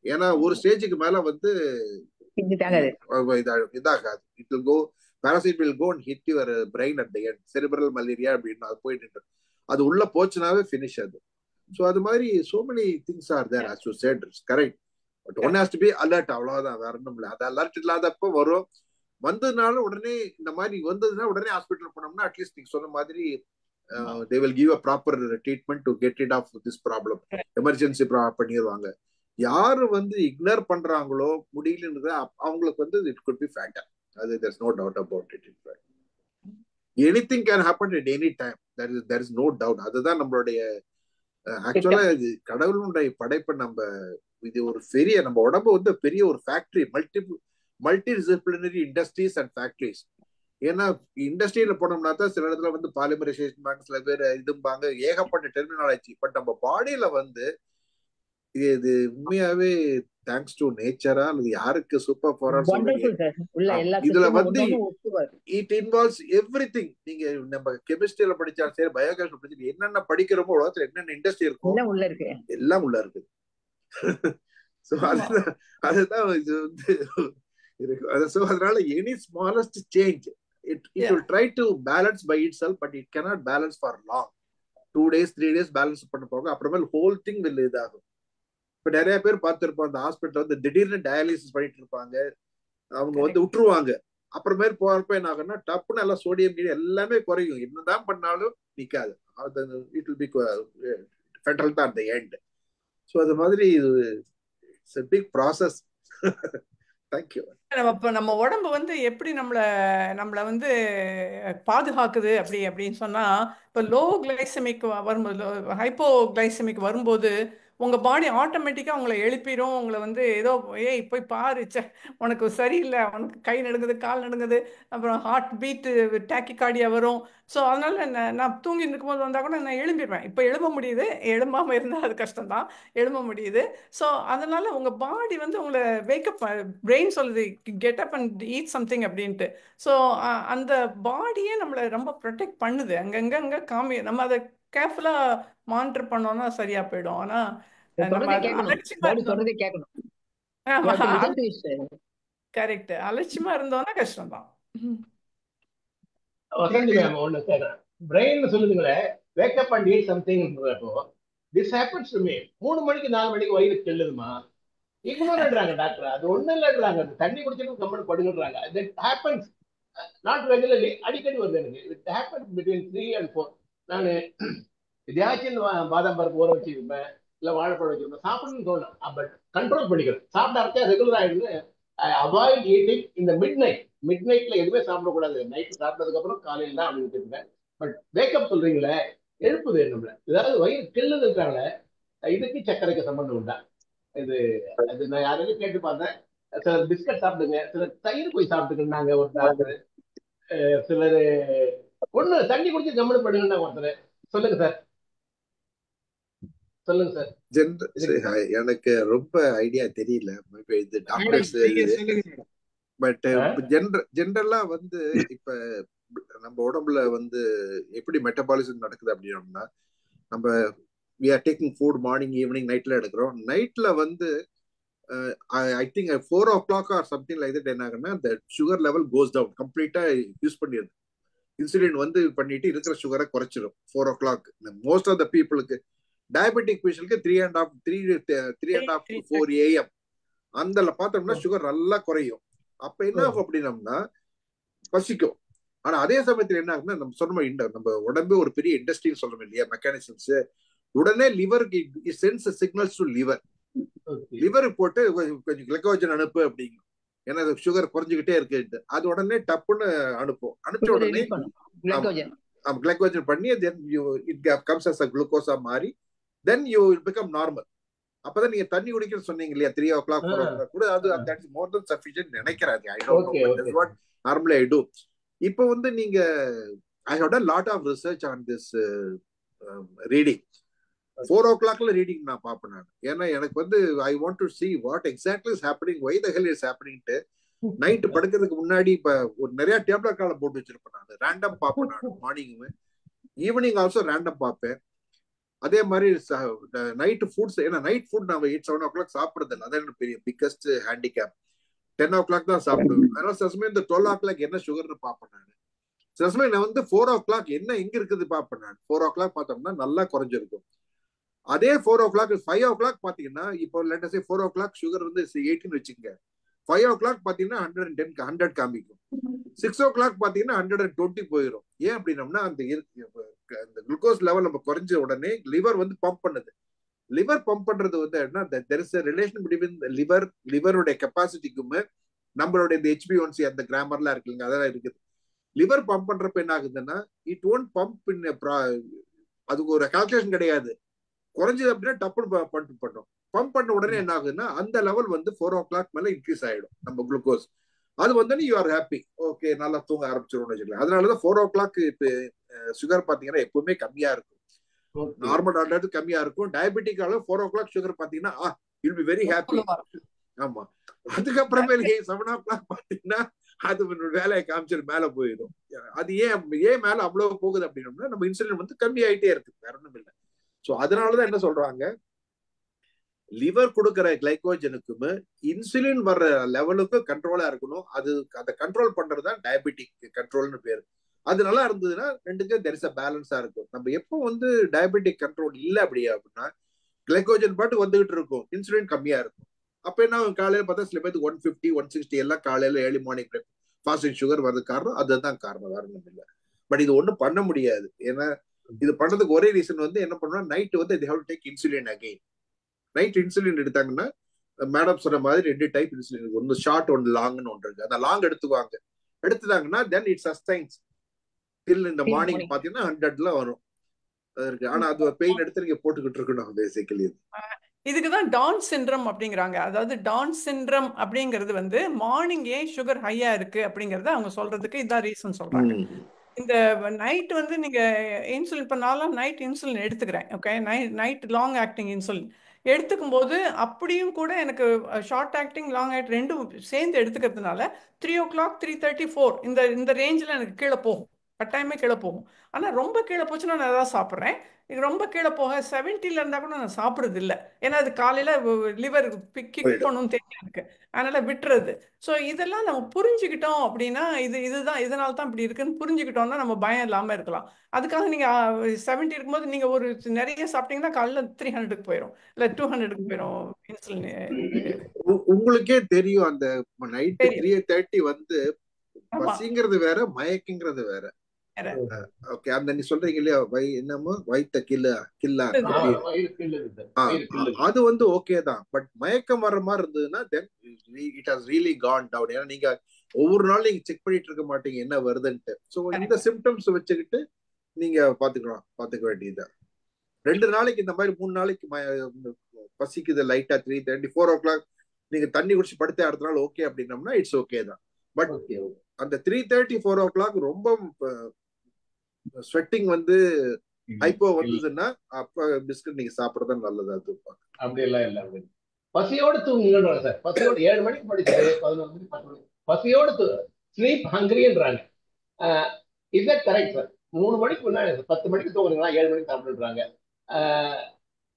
ஏன்னா ஒரு ஸ்டேஜுக்கு மேல வந்து இதாகாது. It will go, parasite will go and hit your brain at the end. Cerebral malaria அப்படின்னு அது போயிட்டு அது உள்ள போச்சுனாவே finish அது. So அது மாதிரி so many things are there, as you said, it's correct. But one has to be alert. அவ்வளவுதான், வேற ஒண்ணும் இல்லை. அது அலர்ட் இல்லாதப்ப வரும். வந்ததுனால உடனே இந்த மாதிரி வந்ததுன்னா உடனே ஹாஸ்பிட்டல் போனோம்னா அட்லீஸ்ட் நீங்க சொன்ன மாதிரி they will give a proper treatment to get rid of this problem. Emergency பண்ணிடுவாங்க. யாரு வந்து இக்னோர் பண்றாங்களோ முடியலன்னு அவங்களுக்கு வந்து it could be fatal. அது there's no doubt about it. In fact, anything can happen at any time. There is no doubt. அதுதான் நம்மளுடைய ஆக்சுவலா கடவுளுடைய படைப்பை. நம்ம இது ஒரு பெரிய, நம்ம உடம்பு வந்து பெரிய ஒரு factory, multi disciplinary industries and factories. ஏன்னா இண்டஸ்ட்ரியில போனோம்னா தான் சில இடத்துல வந்து பாலிமரைசேஷன், சில பேர் இதும்பாங்க, ஏகப்பட்ட டெர்மினாலஜி. பட் நம்ம பாடியில வந்து இது உண்மையாவே தேங்க்ஸ் டு நேச்சரா அல்லது யாருக்கு சூப்பர் பவரா இதுல வந்து இட் இன்வால்வ்ஸ் எவ்ரிதிங். நீங்க நம்ம கெமிஸ்ட்ரியில படிச்சாலும் சரி, பயோகெமிஸ்ட்ரி படிச்சு என்னென்ன படிக்கிறோமோ உலகத்துல என்னென்ன இண்டஸ்ட்ரி இருக்கும் எல்லாம் உள்ள இருக்கு. அதுதான் இது வந்து இருக்கு. So அதனால any smallest change it will try to balance by itself, but it cannot balance for long. 2 days 3 days balance பண்ண போக அப்புறமே whole thing will இதாகும். இப்ப நிறைய பேர் பார்த்திருப்போம், அந்த ஹாஸ்பிட்டல் வந்து திடீர்னு டயாலிசிஸ் பண்ணிட்டு இருப்பாங்க, அவங்க வந்து விட்டுருவாங்க. அப்புறமே போறப்ப என்ன ஆகும்னா டப்புன்னு எல்லாம் சோடியம் எல்லாமே குறையும், என்னதான் பண்ணாலும் நிக்காது. இட் வில் பி ஃபெட்டல் தான் at the end. ஸோ அது மாதிரி it's a big process. Thank you. நம்ம உடம்பு வந்து எப்படி நம்மளை வந்து பாதுகாக்குது அப்படின்னு சொன்னா, இப்போ லோ கிளைசமிக் வரும்போது, ஹைப்போ கிளைசமிக் வரும்போது உங்க பாடி ஆட்டோமேட்டிக்கா உங்களை எழுப்பிடும். உங்களை வந்து ஏதோ ஏய் போய் பாரு, உனக்கு சரியில்லை, உனக்கு கை நடுங்குது, கால் நடுங்குது, அப்புறம் ஹார்ட் பீட்டு டாக்கிகார்டியா வரும். ஸோ அதனால நான் தூங்கி இருக்கும்போது வந்தால் கூட நான் எழும்பிடுவேன். இப்போ எழும்ப முடியுது, எழும்பாமல் இருந்தால் அது கஷ்டம்தான், எழும்ப முடியுது. ஸோ அதனால உங்க பாடி வந்து உங்களை வேக்கப், பிரெயின் சொல்லுது get up and eat something அப்படின்ட்டு. ஸோ அந்த பாடியே நம்மளை ரொம்ப ப்ரொடெக்ட் பண்ணுது. அங்கங்க நம்ம அதை கேர்ஃபுல்லா மானிட்டர் பண்ணோம்னா சரியா போயிடும். ஆனா கரெக்ட், அலட்சியமா இருந்தோம்னா கஷ்டம் தான். பிரெயின் சொல்லுதுங்களே wake up and eat something. This happens to me. 3 மணிக்கு 4 மணிக்கு வயிறு செல்லுதுமா, இக்னோர்ன்றாங்க டாக்டர். அது ஒண்ணும் இல்லைன்றாங்க, தண்ணி குடிச்சிட்டு கம்மன் படுங்கன்றாங்க. That happens not regularly. அடிக்கடி வருது எனக்கு. It happens between 3 and 4. நான் எதையாச்சும் பாதாம் பருப்பு ஊற வச்சிருப்பேன், இல்லை வாழைப்பழம் வச்சிருப்பேன், சாப்பிடணும்னு தோணும். பட் கண்ட்ரோல் பண்ணிக்கிறேன். சாப்பிட்டாச்சா ரெகுலர் ஆயிடுது. அவாய்ட் ஈட்டிங் இந்த மிட் நைட்ல எதுவுமே சாப்பிடக்கூடாது. நைட்டு சாப்பிட்டதுக்கு அப்புறம் காலையில் தான் அப்படின்னு வச்சிருக்கேன். பட் வேக்கப் சொல்றீங்களே, எழுப்புது நம்மள. ஏதாவது வயிறு கிள்ளுது இருக்காங்களே, இதுக்கு சர்க்கரைக்கு சம்பந்தம் உண்டா? அது நான் யாரையும் கேட்டு பார்த்தேன். சிலர் பிஸ்கட் சாப்பிடுங்க, சிலர் தயிர் போய் சாப்பிட்டுக்கிட்டாங்க ஒரு டாக்டர், சிலர் ஒண்ணு தண்ணி குடிச்சு கம்மனு படுங்கன்னா ஒருத்தர். சொல்லுங்க சார். எனக்கு ரொம்ப ஐடியா தெரியல, இது டாக்டர்ஸ். பட் ஜென்ரலா வந்து இப்ப நம்ம உடம்புல வந்து எப்படி மெட்டபாலிசம் நடக்குது அப்படின்னா, நம்ம we are taking food morning, evening, நைட்ல எடுக்கிறோம். நைட்ல வந்து I think 4 o'clock or something like that என்ன ஆகுன்னா, the sugar level goes down. கம்ப்ளீட்டா யூஸ் பண்ணிடுது. இன்சுலின் வந்து பண்ணிட்டு இருக்கிற சுகரை குறைச்சிடும் 4 o'clock. மோஸ்ட் ஆஃப் த பீப்புளுக்கு, டயபெட்டிக் பேஷண்ட்க்கு 3:30 to 4 AM அந்த பார்த்தோம்னா சுகர் நல்லா குறையும். அப்ப என்ன ஆகும் அப்படின்னம்னா பசிக்கும். ஆனா அதே சமயத்துல என்ன ஆகுதுன்னா, நம்ம சொன்ன நம்ம உடம்பு ஒரு பெரிய இண்டஸ்ட்ரின்னு சொல்றோம் இல்லையா, மெக்கானிசம்ஸ். உடனே லிவருக்கு சென்ஸ் சிக்னல்ஸ் டு லிவர் போட்டு கொஞ்சம் கிளைக்கோஜன் அனுப்பு அப்படிங்கும். ஏன்னா சுகர் குறைஞ்சிக்கிட்டே இருக்கு. அது உடனே டப்புன்னு அனுப்பிச்ச உடனே கிளைகோஜன் பண்ணி then it comes as a குளுக்கோஸா மாறி then you will become normal. அப்பதான் நீங்க தண்ணி குடிக்கணும்னு சொன்னீங்க இல்லையா, 3 o'clock 4 o'clock கூட, அது that is more than sufficient நினைக்கிறாங்க. I don't know, but that's what normally I do. இப்போ வந்து நீங்க I have done lot of research on this reading. 4 o'clockல ரீடிங் நான் பார்ப்பேன் நான். ஏன்னா எனக்கு வந்து I want to see what exactly is happening, why the hell is ஹேப்பனிங்ட்டு. நைட்டு படுக்கிறதுக்கு முன்னாடி இப்ப ஒரு நிறைய டேப்லெட் காலம் போட்டு வச்சிருப்பேன் நான். ரேண்டம் பார்ப்பேன் நான், மார்னிங் ஈவினிங் ஆல்சோ ரேண்டம் பார்ப்பேன். அதே மாதிரி நைட்டு ஃபுட்ஸ், ஏன்னா நைட் ஃபுட் நம்ம 8-7 o'clock சாப்பிடுறது இல்லை. அதான் பெரிய பிக்கஸ்ட் ஹேண்டிகேப். 10 o'clock தான் சாப்பிடுவேன். அதனால சில சமயம் இந்த 12 o'clock என்ன சுகர்னு பார்ப்பேன் நான். சில சமயம் நான் வந்து 4 o'clock என்ன எங்க இருக்குது பார்ப்பேன் நான். 4 o'clock பார்த்தோம்னா நல்லா குறைஞ்சிருக்கும். அதே 4 o'clock 5 o'clock பாத்தீங்கன்னா, இப்போ லெட் அஸ் சே 4 o'clock சுகர் வந்து 18 வச்சுங்க, 5 o'clock பாத்தீங்கன்னா 100 காமிக்கும். 6 o'clock பாத்தீங்கன்னா 120 போயிடும். ஏன் அப்படின்னம்னா அந்த குளுக்கோஸ் லெவல் நம்ம குறைஞ்ச உடனே லிவர் வந்து பம்ப் பண்ணுது. லிவர் பம்ப் பண்றது வந்து என்ன, there is a relation between லிவருடைய கெப்பாசிட்டிக்குமே நம்மளுடைய இந்த HbA1c அந்த கிராமர்லாம் இருக்குங்க, அதெல்லாம் இருக்குது. லிவர் பம்ப் பண்றப்ப என்ன ஆகுதுன்னா, இட் ஒன்ட் பம்ப் இன் அதுக்கு ஒரு கால்குலேஷன் கிடையாது. குறைஞ்சது அப்படின்னா டப்புன்னு பண்ணும். பம்ப் பண்ண உடனே என்ன ஆகுதுன்னா அந்த லெவல் வந்து 4 o'clock மேல இன்க்ரீஸ் ஆயிடும் நம்ம குளுக்கோஸ். அது வந்து யூ ஆர் ஹாப்பி, ஓகே, நல்லா தூங்க ஆரம்பிச்சிடும் வச்சுக்கலாம். அதனாலதான் 4 o'clock இப்போ சுகர் பாத்தீங்கன்னா எப்பவுமே கம்மியா இருக்கும். நார்மல் ஆர்டர் கம்மியா இருக்கும். டயபெட்டிக் அளவு 4 o'clock சுகர் பாத்தீங்கன்னா யூல் பி வெரி ஹாப்பி. ஆமா. அதுக்கப்புறமே 7 o'clock பாத்தீங்கன்னா அது வேலையை காமிச்சு மேல போயிடும். அது ஏன் மேல அவ்வளவு போகுது அப்படின்னா நம்ம இன்சுலின் வந்து கம்மி ஆயிட்டே இருக்கு, வேற ஒண்ணும் இல்லை. சோ அதனாலதான் என்ன சொல்றாங்க, லிவர் கொடுக்கிற கிளைகோஜனுக்குமே இன்சுலின் வர்ற லெவலுக்கு கண்ட்ரோலா இருக்கணும். அது அதை கண்ட்ரோல் பண்றதுதான் டயபெட்டிக் கண்ட்ரோல்னு பேரு. அது நல்லா இருந்ததுன்னா ரெண்டுக்கும் தெர் இஸ் அ பேலன்ஸா இருக்கும். நம்ம எப்போ வந்து டயபெட்டிக் கண்ட்ரோல் இல்லை அப்படின்னா கிளைகோஜன் பாட்டு வந்துகிட்டு இருக்கும், இன்சுலின் கம்மியா இருக்கும். அப்ப என்ன காலையில பார்த்தா சில பேருக்கு 150 160 எல்லாம் காலையில ஏர்லி மார்னிங் ஃபாஸ்டிங் சுகர் வர்றது காரணம் அதுதான் காரணம், வேற ஒன்றும் இல்லை. பட் இது ஒன்றும் பண்ண முடியாது. ஏன்னா இது பண்றதுக்கு ஒரே ரீசன் வந்து என்ன பண்ணணும், நைட் வந்து they have to take insulin again. Night insulin எடுத்தாங்கன்னா மேடம் சொன்ன மாதிரி 2 டைப் இன்சுலின் இருக்கு, ஒன்று ஷார்ட் ஒன்று லாங்னு ஒன்று இருக்கு. அந்த லாங் எடுத்துட்டாங்கன்னா தென் இட் சஸ்டைன்ஸ் டில் இந்த மார்னிங் பாத்தீங்கன்னா 100ல வரும் இருக்கு. ஆனா அது பெயின் எடுத்து நீங்க போட்டுக்கிட்டு இருக்கணும் பேசிக்கலி. இதுக்குதான் டான் சிண்ட்ரம் அப்படிங்கிறாங்க. அதாவது டான் சிண்ட்ரம் அப்படிங்கிறது வந்து மார்னிங் ஏன் சுகர் ஹையா இருக்கு அப்படிங்கறத அவங்க சொல்றதுக்கு இதான் ரீசன் சொல்றாங்க. இந்த நைட் வந்து நீங்க இன்சுலின், இப்போ நான்லாம் நைட் இன்சுலின் எடுத்துக்கிறேன். Okay, night long acting insulin எடுத்துக்கும் போது அப்படியும் கூட எனக்கு ஷார்ட் ஆக்டிங் லாங் ஆக்டிங் ரெண்டும் சேர்ந்து எடுத்துக்கிறதுனால 3 o'clock 3:30 4 இந்த ரேஞ்சில் எனக்கு கீழே போகும், கட்டாயமே கீழே போகும். ஆனால் ரொம்ப கீழே போச்சுன்னா நான் ஏதாவது சாப்பிட்றேன். இது ரொம்ப கீழே போக 70ல இருந்தால் கூட நான் சாப்பிட்றது இல்லை. ஏன்னா அது காலையில் லிவர் கிக் பண்ணணும்னு தெரியும் எனக்கு, அதனால விட்டுறது. ஸோ இதெல்லாம் நம்ம புரிஞ்சுக்கிட்டோம் அப்படின்னா இதுதான் இதனால தான் இப்படி இருக்குன்னு புரிஞ்சுக்கிட்டோம்னா நம்ம பயம் இல்லாமல் இருக்கலாம். அதுக்காக நீங்கள் 70 இருக்கும்போது நீங்கள் ஒரு நிறைய சாப்பிட்டீங்கன்னா காலைல 300க்கு போயிடும், இல்லை 200க்கு போயிடும் இன்சுலின். உங்களுக்கே தெரியும் அந்த நைட் 3:30 வந்து பசிங்கிறது வேற, மயக்குங்கிறது வேற. ஓகே, அந்த நீ சொல்றீங்க இல்லையா, என்னமோ வயித்த கில்லா அது வந்து ஓகே தான். பட் மயக்கம் வர்ற மாதிரி இருந்ததுன்னா then it has really gone down. ஏன்னா நீங்க ஒவ்வொரு நாளும் நீங்க செக் பண்ணிட்டு இருக்க மாட்டீங்க என்ன வருதுன்ட்டு. ஸோ இந்த சிம்டம்ஸ் வச்சுக்கிட்டு நீங்க பாத்துக்க வேண்டியதுதான். 2 நாளைக்கு இந்த மாதிரி 3 நாளைக்கு பசிக்குது லைட்டா 3:30 4 o'clock நீங்க தண்ணி குடிச்சு படுத்த அடுத்த நாள் ஓகே அப்படின்னம்னா இட்ஸ் ஓகே தான். பட் அந்த 3:30 4 o'clock ரொம்ப ஸ்வெட்டிங் வந்து ஹைப்போ வந்ததுன்னா அப்ப பிஸ்கட் நீங்க சாப்பிடறது நல்லது. அது அப்படி எல்லாம் இல்ல, பசியோடு தூங்குங்க சார். பசியோடு 7 மணிக்கு படிச்சு 11 மணிக்கு 10 மணிக்கு பசியோடு ஸ்லீப் ஹங்கிரின்றாங்க. Is that correct sir? 3 மணிக்கு முன்னாடி 10 மணிக்கு தூங்குறீங்களா, 7 மணிக்கு சாப்பிடுறாங்க.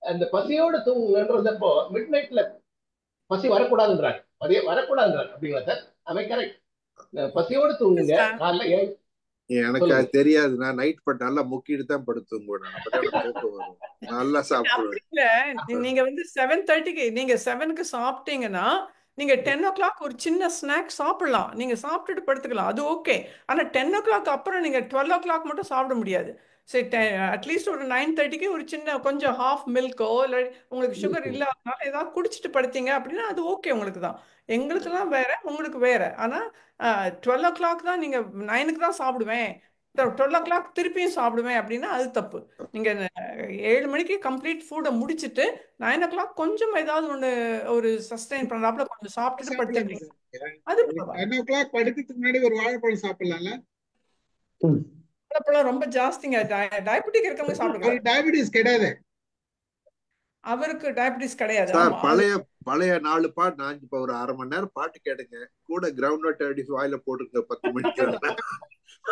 அந்த பசியோடு தூங்குங்கன்றப்போ மிட் நைட்ல பசி வரக்கூடாதுன்றாங்க, வரக்கூடாதுன்றாங்க. அப்படிங்களா சார்? அவை கரெக்ட்? பசியோடு தூங்குங்க காலைல. எனக்கு அது தெரியாது, நான் நைட் பட் நல்லா முக்கிட்டு தான் படுத்துங்க, நல்லா சாப்பிடுவேன். நீங்க வந்து 7:30க்கு நீங்க 7க்கு சாப்பிட்டீங்கன்னா நீங்க 10 o'clock ஒரு சின்ன ஸ்நாக் சாப்பிடலாம், நீங்க சாப்பிட்டுட்டு படுத்துக்கலாம், அது ஓகே. ஆனா 10 o'clock அப்புறம் நீங்க 12 o'clock மட்டும் சாப்பிட முடியாது. சரி அட்லீஸ்ட் ஒரு 9:30க்கு ஒரு சின்ன கொஞ்சம் ஹாஃப் மில்க்கோ இல்லை உங்களுக்கு சுகர் இல்லாதனால ஏதாவது குடிச்சிட்டு படுத்தீங்க அப்படின்னா அது ஓகே உங்களுக்கு தான். எங்களுக்கெல்லாம் வேற, உங்களுக்கு வேற. ஆனால் 12 o'clock தான் நீங்கள் 9க்கு தான் சாப்பிடுவேன், 12 o'clock திருப்பியும் சாப்பிடுவேன் அப்படின்னா அது தப்பு. நீங்கள் 7 மணிக்கு கம்ப்ளீட் ஃபுட்டை முடிச்சுட்டு 9 o'clock கொஞ்சம் ஏதாவது ஒன்று ஒரு சஸ்டெயின் பண்ணுறாப்புல கொஞ்சம் சாப்பிட்டுட்டு படுத்துருவீங்க, அது பரவாயில்ல. 10 o'clock படுக்கிறதுக்கு முன்னாடி ஒரு வாழைப்பழம் சாப்பிடலாம்ல? வாழைப்பழம் ரொம்ப ஜாஸ்திங்க, டயபெட்டிக் இருக்கவங்க சாப்பிடுங்க. டயபிட்டிஸ் கிடையாது, அவருக்கு டயபிட்டிஸ் கிடையாது. சார் ஆமா. பழைய 4 பாட்டு நான் இப்ப ஒரு 1/2 மணி நேரம் பாட்டு கேடுங்க, கூட கிரவுண்ட் நட் அடிச்சு வாயில போட்டுருங்க 10 மணிக்கு.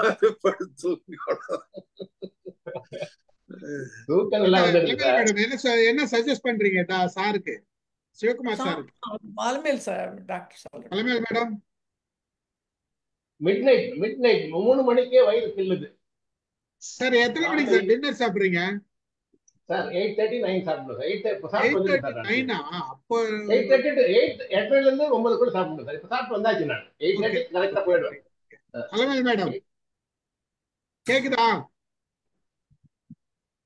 அது படுத்து தூக்கம் எல்லாம் வந்துருக்கு சார். மேடம் என்ன சஜஸ்ட் பண்றீங்க சாருக்கு, சிவகுமார் சாருக்கு? பாலமேல் சார் டாக்டர் சொல்றேன். பாலமேல் மேடம், மிட் நைட் 3 மணிக்கே வயிறு கிள்ளுது சார். எத்தனை மணிக்கு சார் டின்னர் சாப்பிடுறீங்க சார்? 8:30 9 சாப்பிடுங்க. 8:30 அப்போ 8:30 to 8:30ல இருந்து 9க்குள்ள சாப்பிடுங்க சார். இப்ப சாப்பிட்டு வந்தாச்சு நான் 8:30 கரெக்டா போயிடுவேன். பாலமேல் மேடம் கேக்குதா?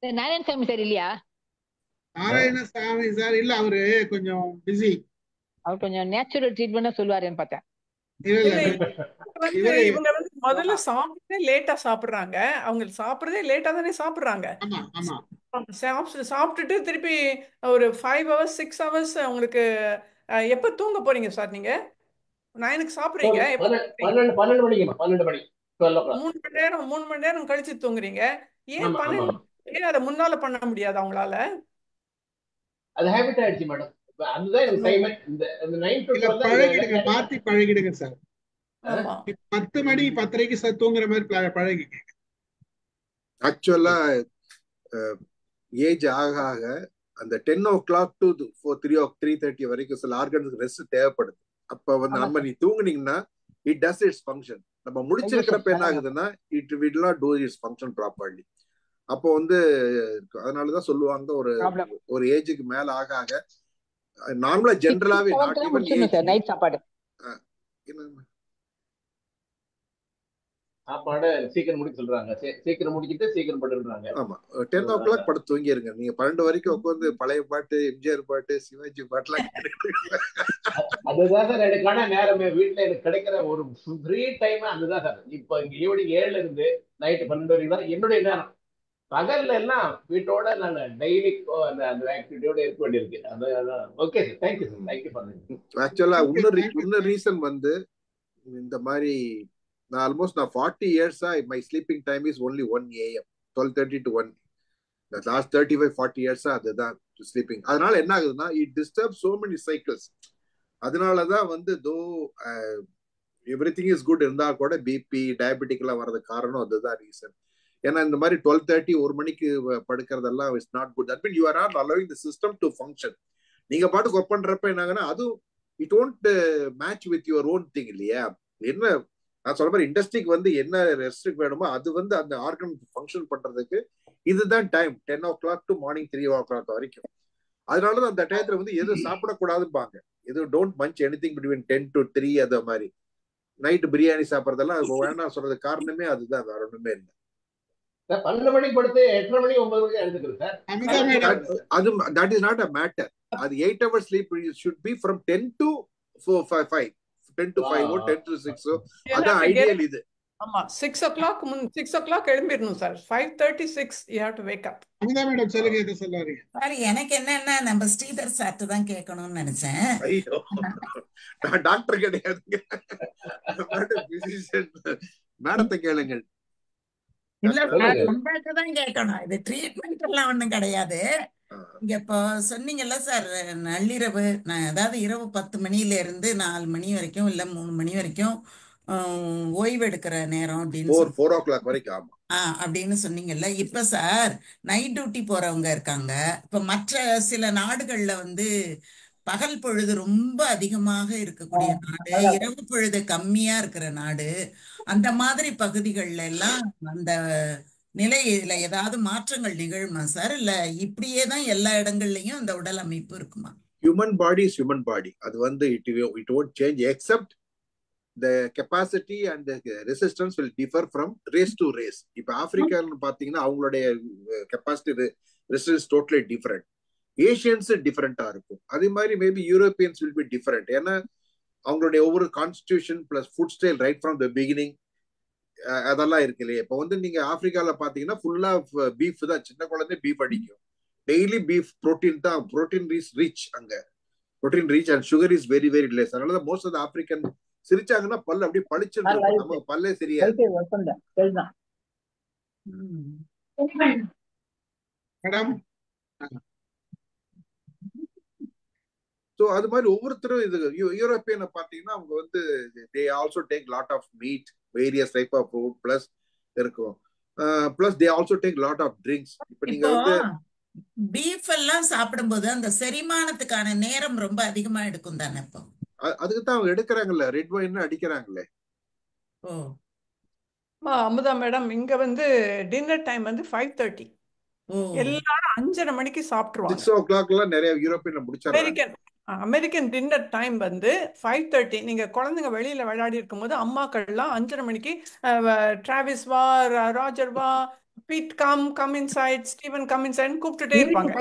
நாராயணசாமி சார் இல்லையா? நாராயணசாமி சார் இல்ல, அவரு கொஞ்சம் பிஸி. அவர் கொஞ்சம் நேச்சுரல் ட்ரீட்மெண்ட் சொல்லுவாருன்னு பார்த்தேன். இவங்க வந்து முதல்ல சாப்பிட்டே லேட்டா சாப்பிடுறாங்க, அவங்க சாப்பிடுறதே லேட்டா தானே சாப்பிடுறாங்க. சாப்பிட்டுட்டு திருப்பி ஒரு 5 hours 6 hours அவங்களுக்கு எப்ப தூங்க போறீங்க சார்? நீங்க 9க்கு சாப்பிடுறீங்க, 12 மணிக்கு 12 மணி 3 மணி நேரம் கழிச்சு தூங்குறீங்க. ஏன் 12 ஏன் அதை முன்னால பண்ண முடியாது அவங்களால? அது ஹேபிட் ஆயிடுச்சு மேடம். அதுதான் எனக்கு டைம். இந்த 9 to 12 பழகிடுங்க, மாத்தி பழகிடுங்க சார். 10 மணி 10:30க்கு சார் தூங்குற மாதிரி பழகிங்க. ஆக்சுவலா ஏஜ் ஆக ஆக அந்த 10 o'clock to 3:30 வரைக்கும் சில ஆர்கன்ஸ்க்கு ரெஸ்ட் தேவைப்படுது. அப்ப வந்து நம்ம நீ தூங்குனீங்கன்னா இட் டஸ் இட்ஸ் ஃபங்க்ஷன். நம்ம முடிச்சிருக்கிறப்ப என்ன ஆகுதுன்னா it will not do its function properly. அப்போ வந்து அதனாலதான் சொல்லுவாங்க ஒரு ஏஜுக்கு மேல ஆக ஆக நார்மலா ஜெனரலாவே நைட் சாப்பாடு சாப்பாடு சீக்கிரம் முடிக்க சொல்றாங்க. சீக்கிரம் முடிக்கிட்டு சீக்கிரம் படுறாங்க. ஆமா 10 o'clock படுத்து தூங்கிருங்க. நீங்க 12 வரைக்கும் உட்காந்து பழைய பாட்டு, எம்ஜிஆர் பாட்டு, சிவாஜி பாட்டுலாம் அதுதான் சார் எனக்கான நேரமே. வீட்டுல எனக்கு கிடைக்கிற ஒரு ஃப்ரீ டைம் அதுதான் சார். இப்ப இங்க ஈவினிங் 7ல இருந்து நைட்டு 12 வரைக்கும் தான் என்னுடைய நேரம். பகல்ல எல்லாம் வீட்டோட நான் டெய்லி அந்த ஆக்டிவிட்டியோட இருக்க வேண்டியிருக்கு. Okay sir, thank you sir, thank you பண்ணுங்க. ஆக்சுவலா இன்னொரு ரீசன் வந்து இந்த மாதிரி நான் almost 40 years my sleeping time is only 1 AM 12:30 to 1. Last 35-40 years அதுதான் ஸ்லீப்பிங். அதனால என்ன ஆகுதுன்னா it disturb so many cycles. அதனாலதான் வந்து தோ எவ்ரிதிங் இஸ் குட் இருந்தா கூட பிபி டயபெட்டிக் எல்லாம் வர்றதுக்கு காரணம் அதுதான் ரீசன். ஏன்னா இந்த மாதிரி 12:30 1 மணிக்கு படுக்கிறதெல்லாம் it's not good. That mean you are not allowing the system to function. நீங்க பாட்டுக்கு ஒர்க் பண்றப்ப என்னாங்கன்னா அதுவும் it won't match with your own thing இல்லையா? என்ன நான் சொல்ற மாதிரி இண்டஸ்ட்ரிக்கு வந்து என்ன ரெஸ்ட்ரிக்ட் வேணுமோ அது வந்து அந்த ஆர்கன் ஃபங்க்ஷன் பண்றதுக்கு இதுதான் time 10 o'clock to morning 3 o'clock வரைக்கும். அதனாலதான் அந்த டயத்துல வந்து எதுவும் சாப்பிடக்கூடாதுப்பாங்க. எதுவும் don't Manch anything between 10 to 3 அது மாதிரி. நைட்டு பிரியாணி சாப்பிட்றதெல்லாம் வேணாம் சொல்றது காரணமே அதுதான், வேற ஒண்ணுமே இல்லை. 12 மணிக்கு படுத்து 8:30 மணி 9 மணிக்கு எழுந்துக்கிறேன் சார். அது that is not a matter. அது 8 hours sleep should be from 10 to 5 10 to 5 or 10 to 6. அதான் ஐடியல் இது. ஆமா 6 o'clock எழும்பிரணும் சார். 5:36 you have to wake up. Amita madam சொல்லுங்க, என்ன சொல்றாரு? சார் எனக்கு என்னன்னா நம்ம ஸ்ரீதர் சார்ட்ட தான் கேட்கணும்னு நினைச்சேன். ஐயோ நான் டாக்டர் கிடையாதுங்க, மேடத்தை கேளுங்கள். இல்ல சார் உங்களுக்கு தான் கேட்கணும். இது ட்ரீட்மெண்ட் எல்லாம் ஒண்ணும் கிடையாது. இங்க இப்போ சொன்னீங்கல்ல சார் நள்ளிரவு, அதாவது இரவு 10 மணில இருந்து 4 மணி வரைக்கும் இல்ல 3 மணி வரைக்கும் ஓய்வு எடுக்கிற நேரம் அப்படின்னு 4 o'clock வரைக்கும் அப்படின்னு சொன்னீங்கல்ல. இப்ப சார் நைட் டியூட்டி போறவங்க இருக்காங்க. இப்ப மற்ற சில நாடுகள்ல வந்து பகல் பொழுது ரொம்ப அதிகமாக இருக்கக்கூடிய நாடு, இரவு பொழுது கம்மியா இருக்கிற நாடு, அந்த மாதிரி பகுதிகள்ல எல்லாம் அந்த நிலையில ஏதாவது மாற்றங்கள் நிகழுமா சார்? இல்ல இப்படியே தான் எல்லா இடங்கள்லயும் அந்த உடல் அமைப்பு இருக்குமா? Human body is human body. அது வந்து it won't change except the capacity and the resistance will differ from race to race. இப்போ ஆப்பிரிக்கான்னு பார்த்தீங்கன்னா அவங்களுடைய capacity resistance totally different. Asians டிஃபரெண்டா இருக்கும். அதே மாதிரி maybe Europeans will be different. ஏன்னா அவங்களுடைய ஒவ்வொரு constitution plus food style right from the beginning அதெல்லாம் இருக்கு இல்லையா. இப்போ வந்து நீங்க ஆப்பிரிக்கால பாத்தீங்கன்னா ஃபுல்லா பீஃப் தான், சின்ன குழந்தை பீஃப் அடிக்கும். டெய்லி பீஃப் ப்ரோட்டீன் தான், ப்ரோட்டீன் இஸ் ரிச் அங்க, protein rich and sugar is very very less. அதனால மோஸ்ட் ஆஃப் த ஆப்பிரிக்கன் சிரிச்சாங்கன்னா பல்லு அப்படியே பளிச்சுன்னு இருக்கும், நமக்கு பல்லே தெரியாது. மேடம் ஸோ அது மாதிரி ஒவ்வொருத்தரும் இது யூரோப்பியனை பார்த்தீங்கன்னா அவங்க வந்து they also take lot of meat, various type of food plus இருக்கும். Plus they also take lot of drinks. இப்போ நீங்க வந்து பீஃப் எல்லாம் சாப்பிடும்போது அந்த செரிமானத்துக்கான நேரம் ரொம்ப அதிகமா எடுக்கும் தானே. இப்போ அதுக்கு தான் அவங்க எடுக்கிறாங்கல்ல, ரெட் வைன் அடிக்கிறாங்களே. ஓ அமுதா மேடம், இங்க வந்து டின்னர் டைம் வந்து 5:30. எல்லாரும் 5:30 மணிக்கு சாப்பிட்டுருவாங்க. 6 o'clock நிறைய யூரோப்பியன்ல முடிச்சாங்க. அமெரிக்கன் டின்னர் டைம் வந்து 5:30. நீங்க குழந்தைங்க வெளியில விளையாடி இருக்கும்போது அம்மாக்கள்லாம் 5:30 மணிக்கு டிராவிஸ் வா, ராஜர் வா, Pete come inside, Steven come inside கூப்பிட்டுட்டே இருப்பாங்க.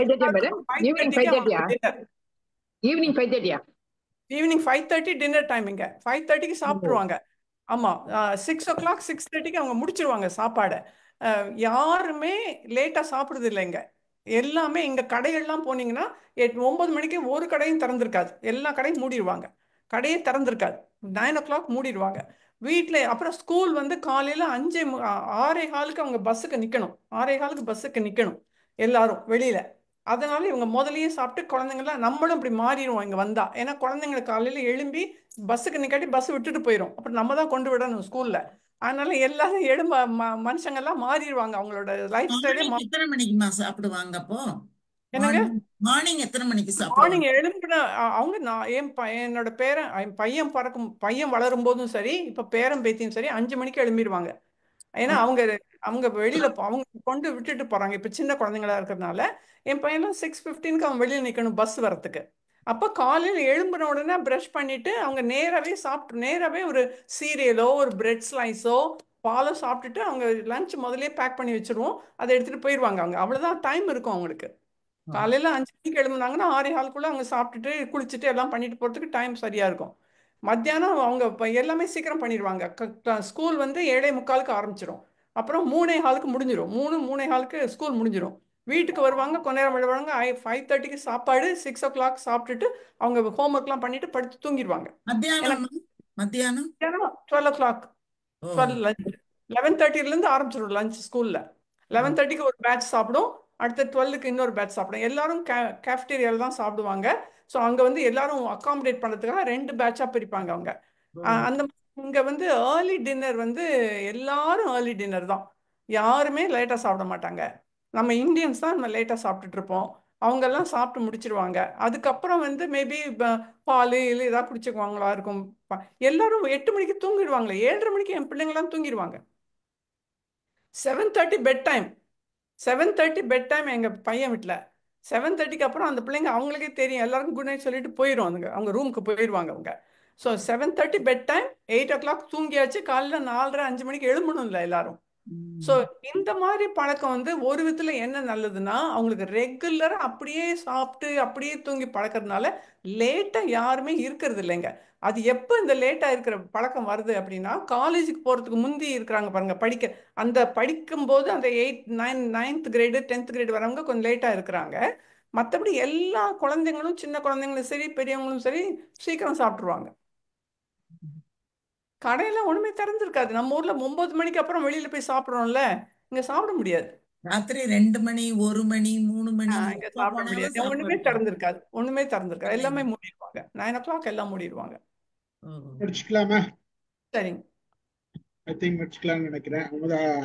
Evening 5:30 dinner time. இங்க 5:30க்கு சாப்பிட்டுருவாங்க. ஆமா, 6 o'clock 6:30க்கு அவங்க முடிச்சிருவாங்க சாப்பாடை. யாருமே லேட்டா சாப்பிடுறது இல்லை இங்க. எல்லாமே இங்க கடைகள்லாம் போனீங்கன்னா 9 மணிக்கு ஒரு கடையும் திறந்திருக்காது, எல்லா கடையும் மூடிடுவாங்க. கடையே திறந்திருக்காது, 9 o'clock மூடிடுவாங்க. வீட்டில் அப்புறம் ஸ்கூல் வந்து காலையில் 6:15 அவங்க பஸ்ஸுக்கு நிற்கணும், 6:15 பஸ்ஸுக்கு நிற்கணும் எல்லாரும் வெளியில. அதனால இவங்க முதலையே சாப்பிட்டு குழந்தைங்களாம் நம்மளும் இப்படி மாறிடுவோம் இங்கே வந்தா. ஏன்னா குழந்தைங்களை காலையில் எழும்பி பஸ்ஸுக்கு நிற்காட்டி பஸ் விட்டுட்டு போயிடும், அப்புறம் நம்ம தான் கொண்டு விடணும் ஸ்கூல்ல. அதனால எல்லாரும் மனுஷங்கள்லாம் மாறிடுவாங்க, அவங்களோட லைஃப் ஸ்டைலே. எத்தனை மணிக்குமா சாப்பிடுவாங்க அப்போ? என்னங்க மார்னிங் எத்தனை மணிக்கு சாப்பிடுவாங்க? மார்னிங் எழும்புன அவங்க என்னோட பையன் வளரும் போதும் சரி, இப்ப பேரன் பேத்தியும் சரி 5 மணிக்கு எழும்பிடுவாங்க. ஏன்னா அவங்க வெளியில அவங்க கொண்டு விட்டுட்டு போறாங்க. இப்ப சின்ன குழந்தைங்களா இருக்கிறதுனால என் பையன்லாம் 6:15க்கு அவன் வெளியில நிக்கணும் பஸ் வரத்துக்கு. அப்ப காலையில் எழும்பின உடனே ப்ரஷ் பண்ணிட்டு அவங்க நேராவே ஒரு சீரியலோ ஒரு பிரெட் ஸ்லைஸோ பாலோ சாப்பிட்டுட்டு அவங்க லஞ்ச் முதலே பேக் பண்ணி வச்சிருவோம், அதை எடுத்துட்டு போயிடுவாங்க. அவங்க அவ்வளவுதான் டைம் இருக்கும் அவங்களுக்கு. காலையில 5 மணிக்கு எழும்புனாங்கன்னா 6:15க்குள்ள அவங்க சாப்பிட்டுட்டு குளிச்சுட்டு எல்லாம் பண்ணிட்டு போறதுக்கு டைம் சரியா இருக்கும். மத்தியானம் அவங்க எல்லாமே சீக்கிரம் பண்ணிடுவாங்க. ஸ்கூல் வந்து 7:45க்கு ஆரம்பிச்சிடும், அப்புறம் 3:15க்கு முடிஞ்சிடும். 3:15க்கு ஸ்கூல் முடிஞ்சிடும். வீட்டுக்கு வருவாங்க, கொஞ்ச நேரம் விளையாடுவாங்க. 5:30க்கு சாப்பாடு, 6 o'clock சாப்பிட்டுட்டு அவங்க ஹோம்ஒர்க்லாம் பண்ணிட்டு படுத்து தூங்கிடுவாங்க. மத்தியானம் 12 o'clock 11:30லேருந்து ஆரம்பிச்சிடும் லஞ்ச் ஸ்கூல்ல. 11:30க்கு ஒரு பேட்ச் சாப்பிடும், அடுத்த 12க்கு இன்னொரு பேட்ச் சாப்பிடும். எல்லாரும் கேஃப்டீரியால தான் சாப்பிடுவாங்க. ஸோ அங்கே வந்து எல்லாரும் அகாமடேட் பண்ணுறதுக்காக 2 பேட்சாக பிரிப்பாங்க அவங்க. அந்த இங்கே வந்து ஏர்லி டின்னர் வந்து எல்லாரும் ஏர்லி டின்னர் தான், யாருமே லேட்டாக சாப்பிட மாட்டாங்க. நம்ம இந்தியன்ஸ் தான் நம்ம லேட்டாக சாப்பிட்டுட்டு இருப்போம், அவங்கெல்லாம் சாப்பிட்டு முடிச்சிருவாங்க. அதுக்கப்புறம் வந்து மேபி பால் இல்லை ஏதாவது குடிச்சுக்குவாங்களா இருக்கும். எல்லாரும் 8 மணிக்கு தூங்கிடுவாங்களே, 7:30 மணிக்கு என் பிள்ளைங்களாம் தூங்கிடுவாங்க. 7:30 பெட் டைம். 7:30 பெட் டைம் எங்கள் பையன் வீட்டில். 7:30க்கு அப்புறம் அந்த பிள்ளைங்க அவங்களுக்கே தெரியும், எல்லாருக்கும் குட் நைட் சொல்லிட்டு போயிடும், அவங்க ரூமுக்கு போயிடுவாங்க அவங்க. ஸோ 7:30 பெட் டைம், 8 o'clock தூங்கியாச்சு, காலையில் 4:30 5 மணிக்கு எழும்பணும் இல்லை எல்லாரும். ஸோ இந்த மாதிரி பழக்கம் வந்து ஒரு விதத்துல என்ன நல்லதுன்னா, அவங்களுக்கு ரெகுலரா அப்படியே சாப்பிட்டு அப்படியே தூங்கி பழக்கிறதுனால லேட்டா யாருமே இருக்கிறது இல்லைங்க. அது எப்போ இந்த லேட்டா இருக்கிற பழக்கம் வருது அப்படின்னா, காலேஜுக்கு போறதுக்கு முந்தி இருக்கிறாங்க பாருங்க, அந்த படிக்கும்போது அந்த 9th grade 10th grade வரவங்க கொஞ்சம் லேட்டா இருக்கிறாங்க. மற்றபடி எல்லா குழந்தைங்களும், சின்ன குழந்தைங்களும் சரி பெரியவங்களும் சரி சீக்கிரம் சாப்பிட்டுருவாங்க. கடையெல்லாம் ஒண்ணுமே திறந்திருக்காது. நம்ம ஊர்ல 9 மணிக்கு அப்புறம் வெளியில போய் சாப்பிடுறோம்ல, இங்க சாப்பிட முடியாது. ராத்திரி 2 மணி 1 மணி 3 மணி இங்க சாப்பிட முடியாது. ஒண்ணுமே திறந்திருக்காது, எல்லாமே மூடிடுவாங்க. 9 o'clock எல்லாம் மூடிடுவாங்க. முடிச்சுக்கலாமா? சரிங்க, ஐ திங்க் முடிச்சுக்கலாம்னு நினைக்கிறேன்.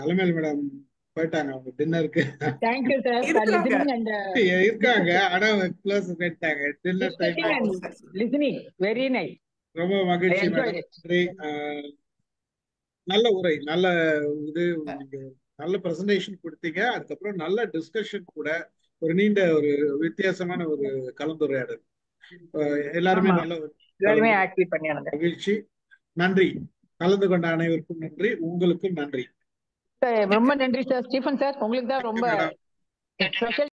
அலமேல் மேடம் போயிட்டாங்க அவங்க டின்னருக்கு. Thank you sir for listening and இருக்காங்க, ஆனா க்ளோஸ் பண்ணிட்டாங்க. Dinner time listening very nice. ரொம்ப மகிழ்ச்சி மேடம், நன்றி. நல்ல உரை, நல்ல இது, நீங்க நல்ல பிரசன்டேஷன் கொடுத்தீங்க. அதுக்கப்புறம் நல்ல டிஸ்கஷன் கூட, ஒரு நீண்ட ஒரு வித்தியாசமான ஒரு கலந்துரையாடல். எல்லாருமே நல்ல மகிழ்ச்சி. நன்றி. கலந்து கொண்ட அனைவருக்கும் நன்றி. உங்களுக்கும் நன்றி. ரொம்ப நன்றி சார். ஸ்டீஃபன் சார், உங்களுக்கு தான் ரொம்ப மேடம். ஸ்பெஷல்